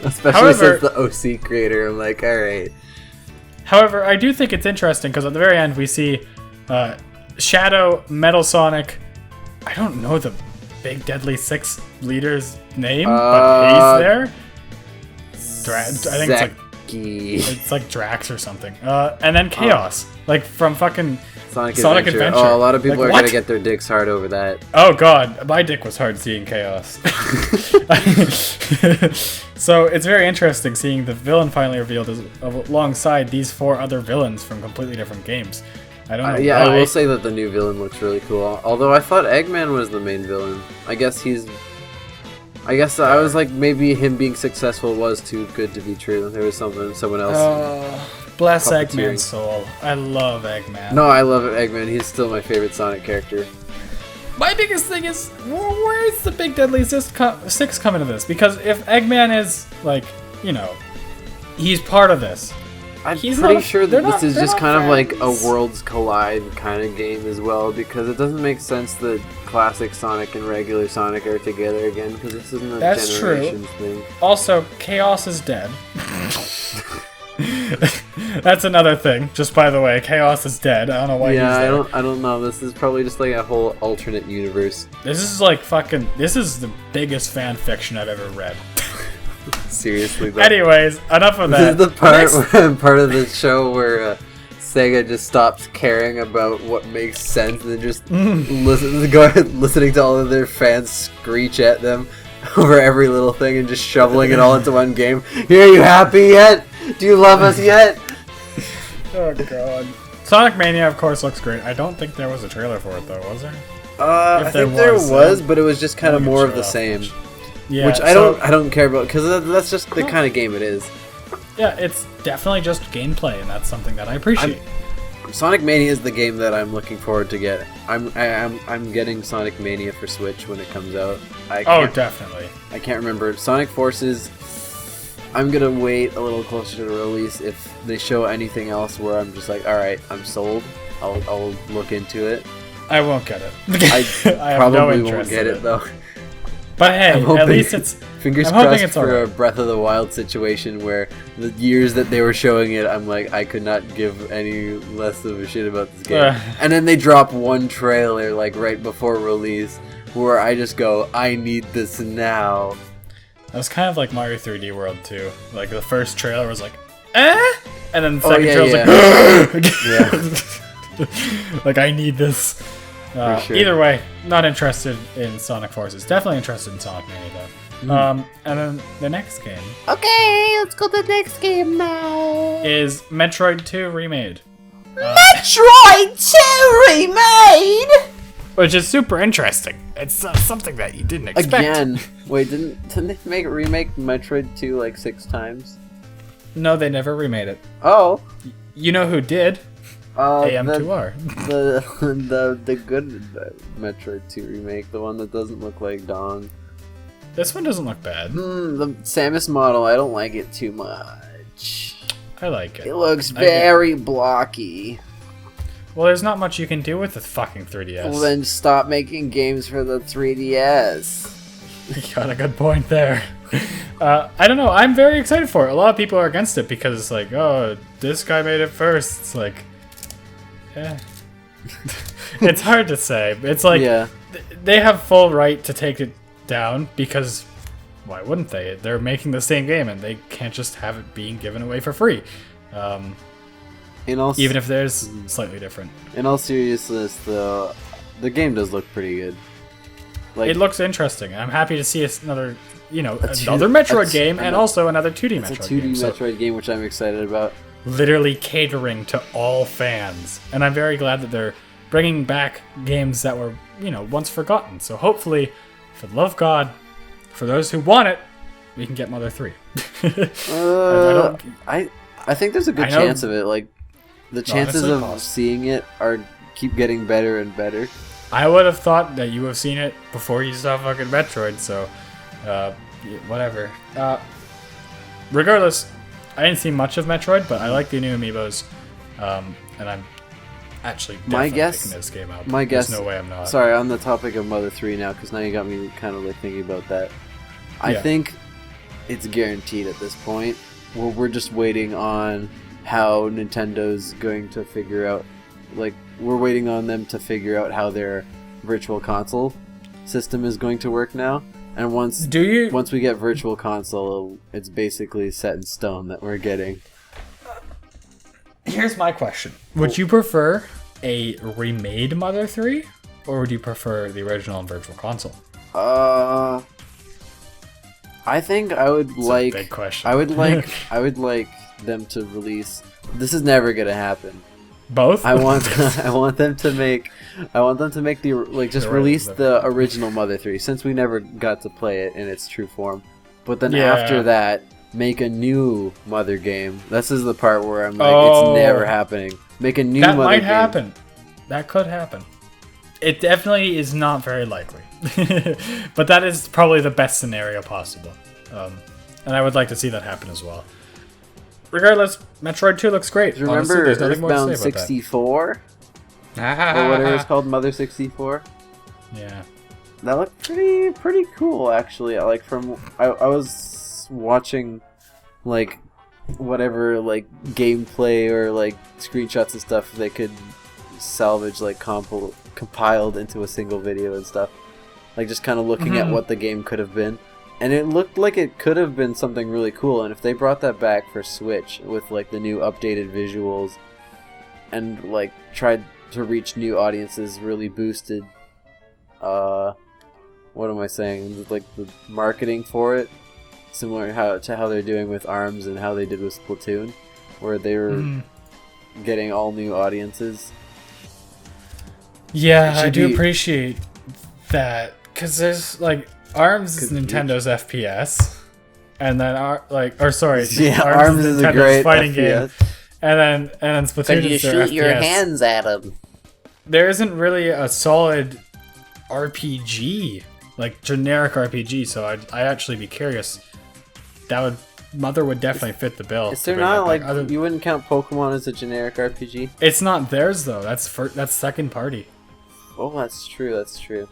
Speaker 2: Especially
Speaker 1: However,
Speaker 2: since the OC creator, I'm like, alright.
Speaker 1: However, I do think it's interesting because at the very end we see Shadow, Metal Sonic. I don't know the Big Deadly Six leader's name, but he's there. I think it's like Drax or something. And then Chaos, like from fucking Sonic Adventure.
Speaker 2: Oh, a lot of people
Speaker 1: like,
Speaker 2: are gonna get their dicks hard over that.
Speaker 1: Oh god, my dick was hard seeing Chaos. So it's very interesting seeing the villain finally revealed alongside these 4 other villains from completely different games. I don't know.
Speaker 2: Yeah,
Speaker 1: why.
Speaker 2: I will say that the new villain looks really cool. Although I thought Eggman was the main villain. I guess I was like, maybe him being successful was too good to be true. There was someone else.
Speaker 1: Bless Eggman's soul. I love Eggman.
Speaker 2: No, I love Eggman. He's still my favorite Sonic character.
Speaker 1: My biggest thing is, where's the Big Deadly Six come into this? Because if Eggman is, like, you know, he's part of this.
Speaker 2: I'm pretty sure that this is just kind of like a Worlds Collide kind of game as well, because it doesn't make sense that classic Sonic and regular Sonic are together again, because this isn't a Generations thing.
Speaker 1: Also, Chaos is dead. That's another thing. Just by the way, Chaos is dead. I don't know why he's there.
Speaker 2: I don't know. This is probably just like a whole alternate universe.
Speaker 1: This is like fucking... This is the biggest fan fiction I've ever read.
Speaker 2: Seriously, though.
Speaker 1: Anyways, enough of that.
Speaker 2: This is the part of the show where Sega just stops caring about what makes sense and then just listening to all of their fans screech at them over every little thing and just shoveling it all into one game. Are you happy yet? Do you love us yet?
Speaker 1: Oh god. Sonic Mania, of course, looks great. I don't think there was a trailer for it, though, was there?
Speaker 2: I think there was, but it was just kind of more of the same. Yeah, which I don't care about, because that's just the kind of game it is.
Speaker 1: Yeah, it's definitely just gameplay, and that's something that I appreciate.
Speaker 2: Sonic Mania is the game that I'm looking forward to get. I'm getting Sonic Mania for Switch when it comes out.
Speaker 1: Definitely.
Speaker 2: I can't remember. Sonic Forces, I'm gonna wait a little closer to the release. If they show anything else where I'm just like, alright, I'm sold, I'll look into it.
Speaker 1: I won't get it.
Speaker 2: I probably won't get it though.
Speaker 1: But hey, at least it's...
Speaker 2: Fingers crossed for a Breath of the Wild situation where the years that they were showing it, I'm like, I could not give any less of a shit about this game. And then they drop one trailer, like, right before release, where I just go, I need this now.
Speaker 1: That was kind of like Mario 3D World 2. Like, the first trailer was like, eh? And then the second trailer was like, like, I need this. Sure. Either way, not interested in Sonic Forces. Definitely interested in Sonic Mania, though. And then the next game.
Speaker 2: Okay, let's go to the next game now.
Speaker 1: Is Metroid 2 Remade.
Speaker 2: Metroid 2 Remade!
Speaker 1: Which is super interesting. It's something that you didn't expect.
Speaker 2: Again. Wait, didn't they remake Metroid 2 like 6 times?
Speaker 1: No, they never remade it.
Speaker 2: Oh.
Speaker 1: You know who did? AM2R.
Speaker 2: The good Metroid 2 remake, the one that doesn't look like Dong.
Speaker 1: This one doesn't look bad.
Speaker 2: The Samus model, I don't like it too much.
Speaker 1: I like it.
Speaker 2: It looks very blocky.
Speaker 1: Well, there's not much you can do with the fucking 3DS.
Speaker 2: Well, then stop making games for the 3DS.
Speaker 1: You got a good point there. I don't know. I'm very excited for it. A lot of people are against it because it's like, oh, this guy made it first. It's like, yeah. It's hard to say. It's like, they have full right to take it down because why wouldn't they? They're making the same game and they can't just have it being given away for free. Even if there's slightly different.
Speaker 2: In all seriousness, the game does look pretty good. Like,
Speaker 1: it looks interesting. I'm happy to see another, another Metroid game and also another 2D Metroid game.
Speaker 2: It's a 2D Metroid game, which I'm excited about.
Speaker 1: Literally catering to all fans. And I'm very glad that they're bringing back games that were, once forgotten. So hopefully, for the love of God, for those who want it, we can get Mother 3.
Speaker 2: I think there's a good chance of it. Like, the chances of seeing it keep getting better and better.
Speaker 1: I would have thought that you have seen it before you saw fucking Metroid, so whatever. Regardless, I didn't see much of Metroid, but I like the new amiibos, and I'm actually definitely picking this game out. There's no way I'm not.
Speaker 2: Sorry, on the topic of Mother 3 now, because now you got me kind of like thinking about that. I think it's guaranteed at this point. We're just waiting on how Nintendo's going to figure out, like, we're waiting on them to figure out how their virtual console system is going to work now. And once we get virtual console, it's basically set in stone that we're getting.
Speaker 1: Here's my question. Would you prefer a remade Mother 3? Or would you prefer the original and virtual console?
Speaker 2: I think I would
Speaker 1: a big question.
Speaker 2: I would like them to release. This is never gonna happen.
Speaker 1: Both?
Speaker 2: I want them to make release the original Mother 3 since we never got to play it in its true form. But then after that, make a new Mother game. This is the part where I'm like, it's never happening. Make a new Mother game. That might
Speaker 1: happen. That could happen. It definitely is not very likely. But that is probably the best scenario possible. And I would like to see that happen as well. Regardless, Metroid 2 looks great.
Speaker 2: Do you remember Earthbound 64? Or whatever it's called, Mother 64?
Speaker 1: Yeah.
Speaker 2: That looked pretty cool, actually. Like, I was watching, like, whatever, like, gameplay or, like, screenshots and stuff they could salvage, like, compiled into a single video and stuff. Like, just kind of looking at what the game could have been. And it looked like it could have been something really cool, and if they brought that back for Switch with, like, the new updated visuals and, like, tried to reach new audiences, really boosted, what am I saying, like, the marketing for it, similar to how they're doing with ARMS and how they did with Splatoon, where they were getting all new audiences.
Speaker 1: Yeah, I do appreciate that, because there's, like, ARMS is Nintendo's FPS, and then ARMS is a great fighting game, and then Splatoon is their FPS. You shoot your
Speaker 2: hands at them.
Speaker 1: There isn't really a solid RPG, like generic RPG, so I'd actually be curious. Mother would definitely fit the bill.
Speaker 2: Is there not you wouldn't count Pokemon as a generic RPG?
Speaker 1: It's not theirs though. That's second party.
Speaker 2: Oh, that's true. That's true.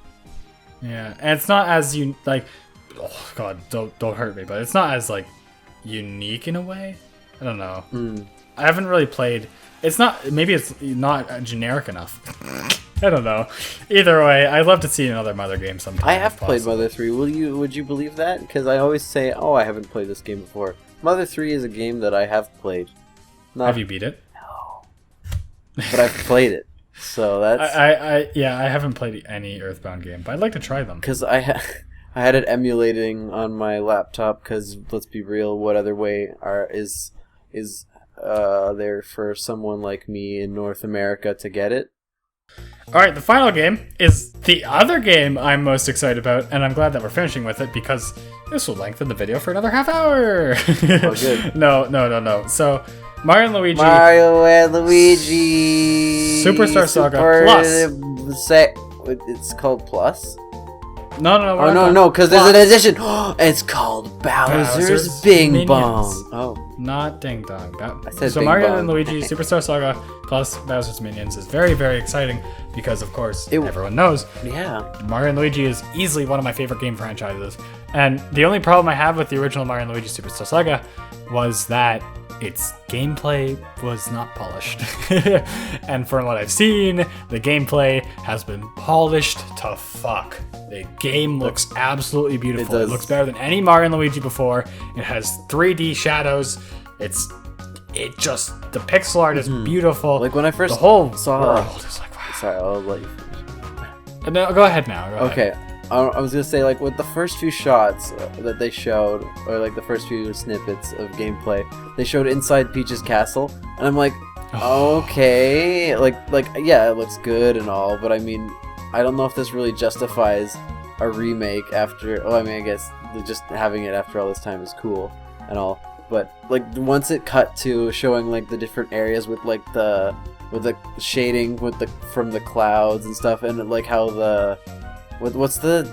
Speaker 1: Yeah, and it's not as oh god, don't hurt me, but it's not as like unique in a way. I don't know. I haven't really played. Maybe it's not generic enough. I don't know. Either way, I'd love to see another Mother game sometime.
Speaker 2: I have played Mother 3. Would you believe that? Because I always say, oh, I haven't played this game before. Mother 3 is a game that I have played.
Speaker 1: Have you beat it?
Speaker 2: No. But I've played it. So that's...
Speaker 1: I haven't played any Earthbound game, but I'd like to try them.
Speaker 2: Because I had it emulating on my laptop, because, let's be real, what other way is there for someone like me in North America to get it?
Speaker 1: Alright, the final game is the other game I'm most excited about, and I'm glad that we're finishing with it, because this will lengthen the video for another half hour!
Speaker 2: Oh, good.
Speaker 1: No. So, Mario and Luigi.
Speaker 2: Mario and Luigi.
Speaker 1: Superstar Saga Plus.
Speaker 2: It's called Plus?
Speaker 1: No.
Speaker 2: Because there's an edition. It's called Bowser's Bing
Speaker 1: Minions.
Speaker 2: Bong. Oh.
Speaker 1: Not Ding Dong.
Speaker 2: I said
Speaker 1: So
Speaker 2: Bing
Speaker 1: Mario
Speaker 2: Bong.
Speaker 1: and Luigi Superstar Saga plus Bowser's Minions is very, very exciting because, of course, everyone knows
Speaker 2: Yeah.
Speaker 1: Mario and Luigi is easily one of my favorite game franchises. And the only problem I have with the original Mario and Luigi Superstar Saga was that its gameplay was not polished. And from what I've seen, the gameplay has been polished to fuck. The game looks absolutely beautiful. It looks better than any Mario and Luigi before. It has 3D shadows. The pixel art is beautiful.
Speaker 2: Like when I first
Speaker 1: the whole
Speaker 2: saw
Speaker 1: world is like, wow.
Speaker 2: Sorry, I'll let you finish.
Speaker 1: No, go ahead now. Go
Speaker 2: Okay.
Speaker 1: ahead.
Speaker 2: I was gonna say, like, with the first few shots that they showed, or like the first few snippets of gameplay, they showed inside Peach's castle, and I'm like, okay, like yeah, it looks good and all, but I mean, I don't know if this really justifies a remake after. Well, I mean, I guess just having it after all this time is cool and all, but like once it cut to showing like the different areas with like the shading from the clouds and stuff, and like how what's the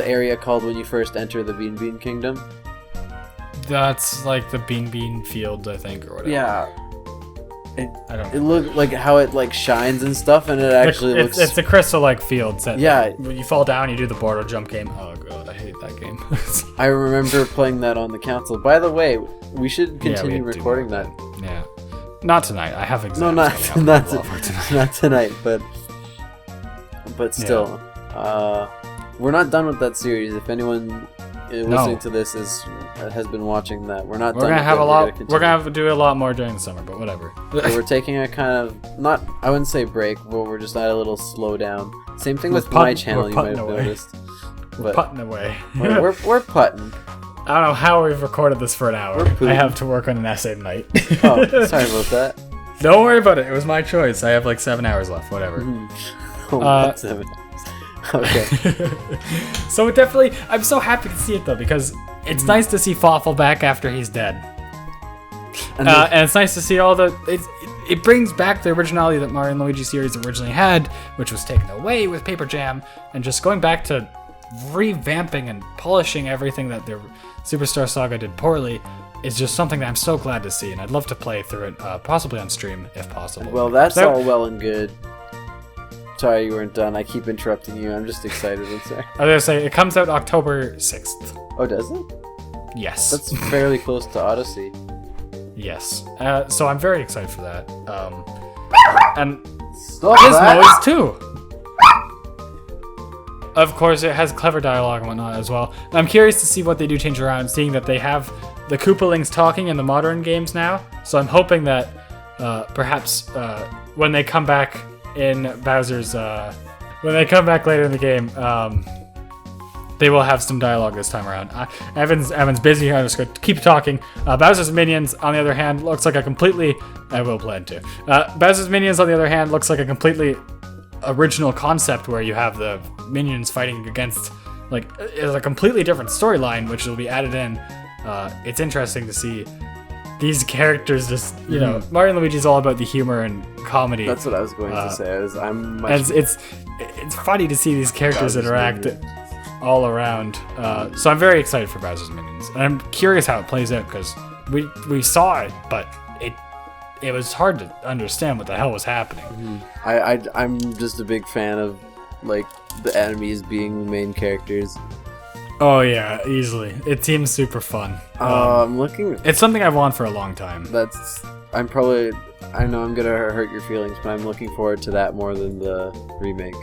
Speaker 2: area called when you first enter the Bean Kingdom?
Speaker 1: That's like the Bean Field, I think, or whatever.
Speaker 2: Yeah.
Speaker 1: I don't know.
Speaker 2: It looked like how it like shines and stuff, and it actually looks.
Speaker 1: It's the crystal-like fields that.
Speaker 2: Yeah.
Speaker 1: When you fall down, you do the border jump game. Oh god, I hate that game.
Speaker 2: I remember playing that on the console. By the way, we should continue recording that.
Speaker 1: Yeah. Not tonight. I have exams.
Speaker 2: No, not tonight, but still.
Speaker 1: Yeah.
Speaker 2: We're not done with that series. If anyone listening to this has been watching that, we're not done.
Speaker 1: We're gonna have to do a lot more during the summer, but whatever.
Speaker 2: So we're taking a kind of I wouldn't say break, but we're just at a little slowdown. Same thing with my channel. You might have noticed.
Speaker 1: We're putting away.
Speaker 2: we're putting.
Speaker 1: I don't know how we've recorded this for an hour. I have to work on an essay tonight.
Speaker 2: Oh, sorry about that.
Speaker 1: Don't worry about it. It was my choice. I have like 7 hours left. Whatever.
Speaker 2: 7 hours. Okay.
Speaker 1: So definitely, I'm so happy to see it though, because it's nice to see Fawful back after he's dead, and it's nice to see all it brings back the originality that Mario and Luigi series originally had, which was taken away with Paper Jam, and just going back to revamping and polishing everything that the Superstar Saga did poorly is just something that I'm so glad to see, and I'd love to play through it, possibly on stream if possible.
Speaker 2: Well, that's all well and good. Sorry you weren't done. I keep interrupting you. I'm just excited. I'm sorry.
Speaker 1: I was gonna say, it comes out October 6th.
Speaker 2: Oh, does it?
Speaker 1: Yes.
Speaker 2: That's fairly close to Odyssey.
Speaker 1: Yes. So I'm very excited for that. And
Speaker 2: Stop
Speaker 1: his
Speaker 2: that.
Speaker 1: noise too. Of course, it has clever dialogue and whatnot as well. I'm curious to see what they do change around, seeing that they have the Koopalings talking in the modern games now. So I'm hoping that perhaps when they come back in Bowser's, when they come back later in the game, they will have some dialogue this time around. Evan's busy here. I'm just going to keep talking. Bowser's Minions, on the other hand, looks like a completely... I will plan to. Bowser's Minions, on the other hand, looks like a completely original concept where you have the minions fighting against... Like, it's a completely different storyline, which will be added in. It's interesting to see these characters just, you know, Mario and Luigi's all about the humor and comedy.
Speaker 2: That's what I was going to say.
Speaker 1: It's funny to see these characters interact all around. So I'm very excited for Bowser's Minions, and I'm curious how it plays out, because we saw it, but it was hard to understand what the hell was happening.
Speaker 2: I'm just a big fan of like the enemies being the main characters.
Speaker 1: Oh yeah, easily. It seems super fun.
Speaker 2: I'm looking.
Speaker 1: It's something I've wanted for a long time.
Speaker 2: I know I'm gonna hurt your feelings, but I'm looking forward to that more than the remake.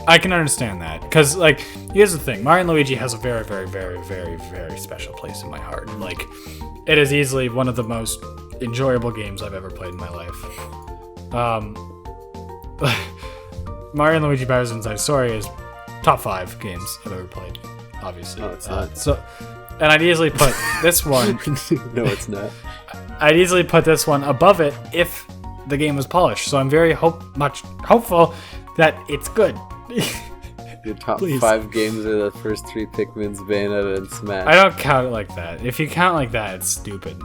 Speaker 1: I can understand that, because like, here's the thing: Mario and Luigi has a very, very, very, very, very special place in my heart. Like, it is easily one of the most enjoyable games I've ever played in my life. Mario and Luigi Bowser's Inside Story is top 5 games I've ever played. Obviously,
Speaker 2: no, it's not.
Speaker 1: And I'd easily put this one.
Speaker 2: No, it's not.
Speaker 1: I'd easily put this one above it if the game was polished. So I'm very hopeful that it's good.
Speaker 2: Your top 5 games are the first 3 Pikmins, Bayonetta, and Smash.
Speaker 1: I don't count it like that. If you count like that, it's stupid.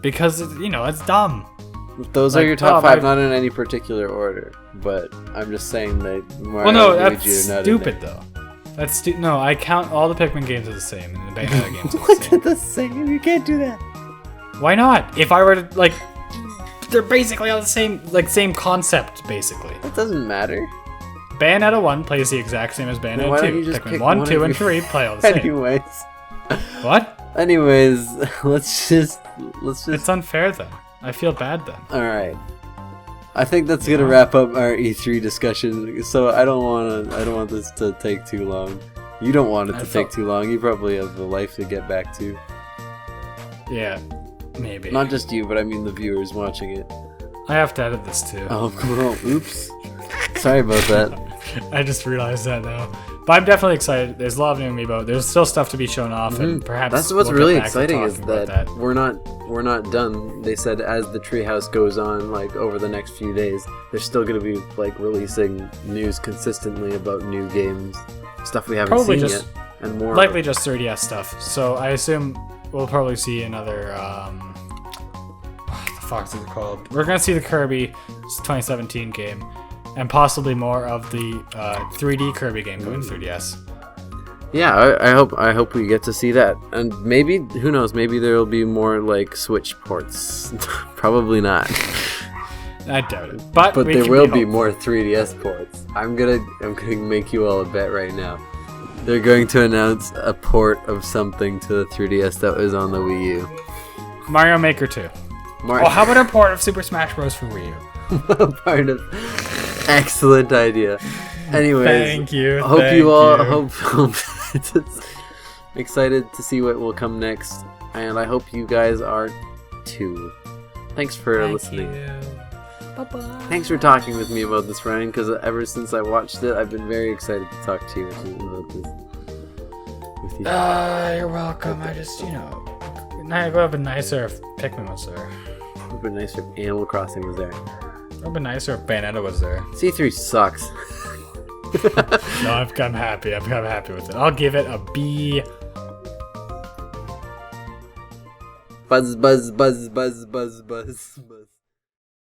Speaker 1: because it's dumb.
Speaker 2: Those are your top 5, not in any particular order. But I'm just saying that Mario
Speaker 1: Well, no,
Speaker 2: and
Speaker 1: that's
Speaker 2: Luigi are not
Speaker 1: stupid
Speaker 2: in there.
Speaker 1: though. That's no. I count all the Pikmin games as the same, and the Bayonetta games as the same.
Speaker 2: the same. You can't do that.
Speaker 1: Why not? If I were to they're basically all the same concept, basically.
Speaker 2: That doesn't matter.
Speaker 1: Bayonetta 1 plays the exact same as Bayonetta
Speaker 2: Why
Speaker 1: 2.
Speaker 2: don't you just
Speaker 1: Pikmin
Speaker 2: pick
Speaker 1: 1,
Speaker 2: one
Speaker 1: 2,
Speaker 2: of
Speaker 1: and
Speaker 2: your-
Speaker 1: 3 play all the same.
Speaker 2: Anyways.
Speaker 1: What?
Speaker 2: Anyways, let's just.
Speaker 1: It's unfair then. I feel bad then.
Speaker 2: All right. I think that's gonna wrap up our E3 discussion. So I don't want this to take too long. You don't want it to take too long. You probably have a life to get back to.
Speaker 1: Yeah, maybe.
Speaker 2: Not just you, but I mean the viewers watching it.
Speaker 1: I have to edit this too.
Speaker 2: Oh, well, oops. Sorry about that.
Speaker 1: I just realized that now. But I'm definitely excited. There's a lot of new amiibo. There's still stuff to be shown off, and perhaps
Speaker 2: That's what's
Speaker 1: we'll
Speaker 2: really
Speaker 1: get back to
Speaker 2: exciting is
Speaker 1: talking about
Speaker 2: that we're not done. They said as the treehouse goes on, over the next few days, they're still going to be releasing news consistently about new games, stuff we haven't
Speaker 1: Probably
Speaker 2: seen
Speaker 1: just-
Speaker 2: yet, and more.
Speaker 1: Likely just 3DS stuff. So I assume we'll probably see another. What the fuck is it called? We're gonna see the Kirby 2017 game, and possibly more of the 3D Kirby game going 3DS.
Speaker 2: Yeah, I hope we get to see that, and maybe who knows? Maybe there will be more Switch ports. Probably not.
Speaker 1: I doubt it, but we
Speaker 2: there
Speaker 1: can
Speaker 2: will
Speaker 1: be
Speaker 2: be more 3DS ports. I'm gonna make you all a bet right now. They're going to announce a port of something to the 3DS that was on the Wii U.
Speaker 1: Mario Maker 2. Oh, how about a port of Super Smash Bros. For Wii U?
Speaker 2: Part of excellent idea. Anyways,
Speaker 1: Thank you.
Speaker 2: Hope excited to see what will come next, and I hope you guys are too. Thanks for listening.
Speaker 1: Bye-bye.
Speaker 2: Thanks for talking with me about this, Ryan, because ever since I watched it, I've been very excited to talk to you about this. With you.
Speaker 1: You're welcome. I just, it would have been nicer if Pikmin was there.
Speaker 2: It would have been nicer if Animal Crossing was there.
Speaker 1: It would have been nicer if Bayonetta was there.
Speaker 2: C3 sucks.
Speaker 1: No, I'm happy. I'm happy with it. I'll give it a B.
Speaker 2: Buzz, buzz, buzz, buzz, buzz, buzz, buzz.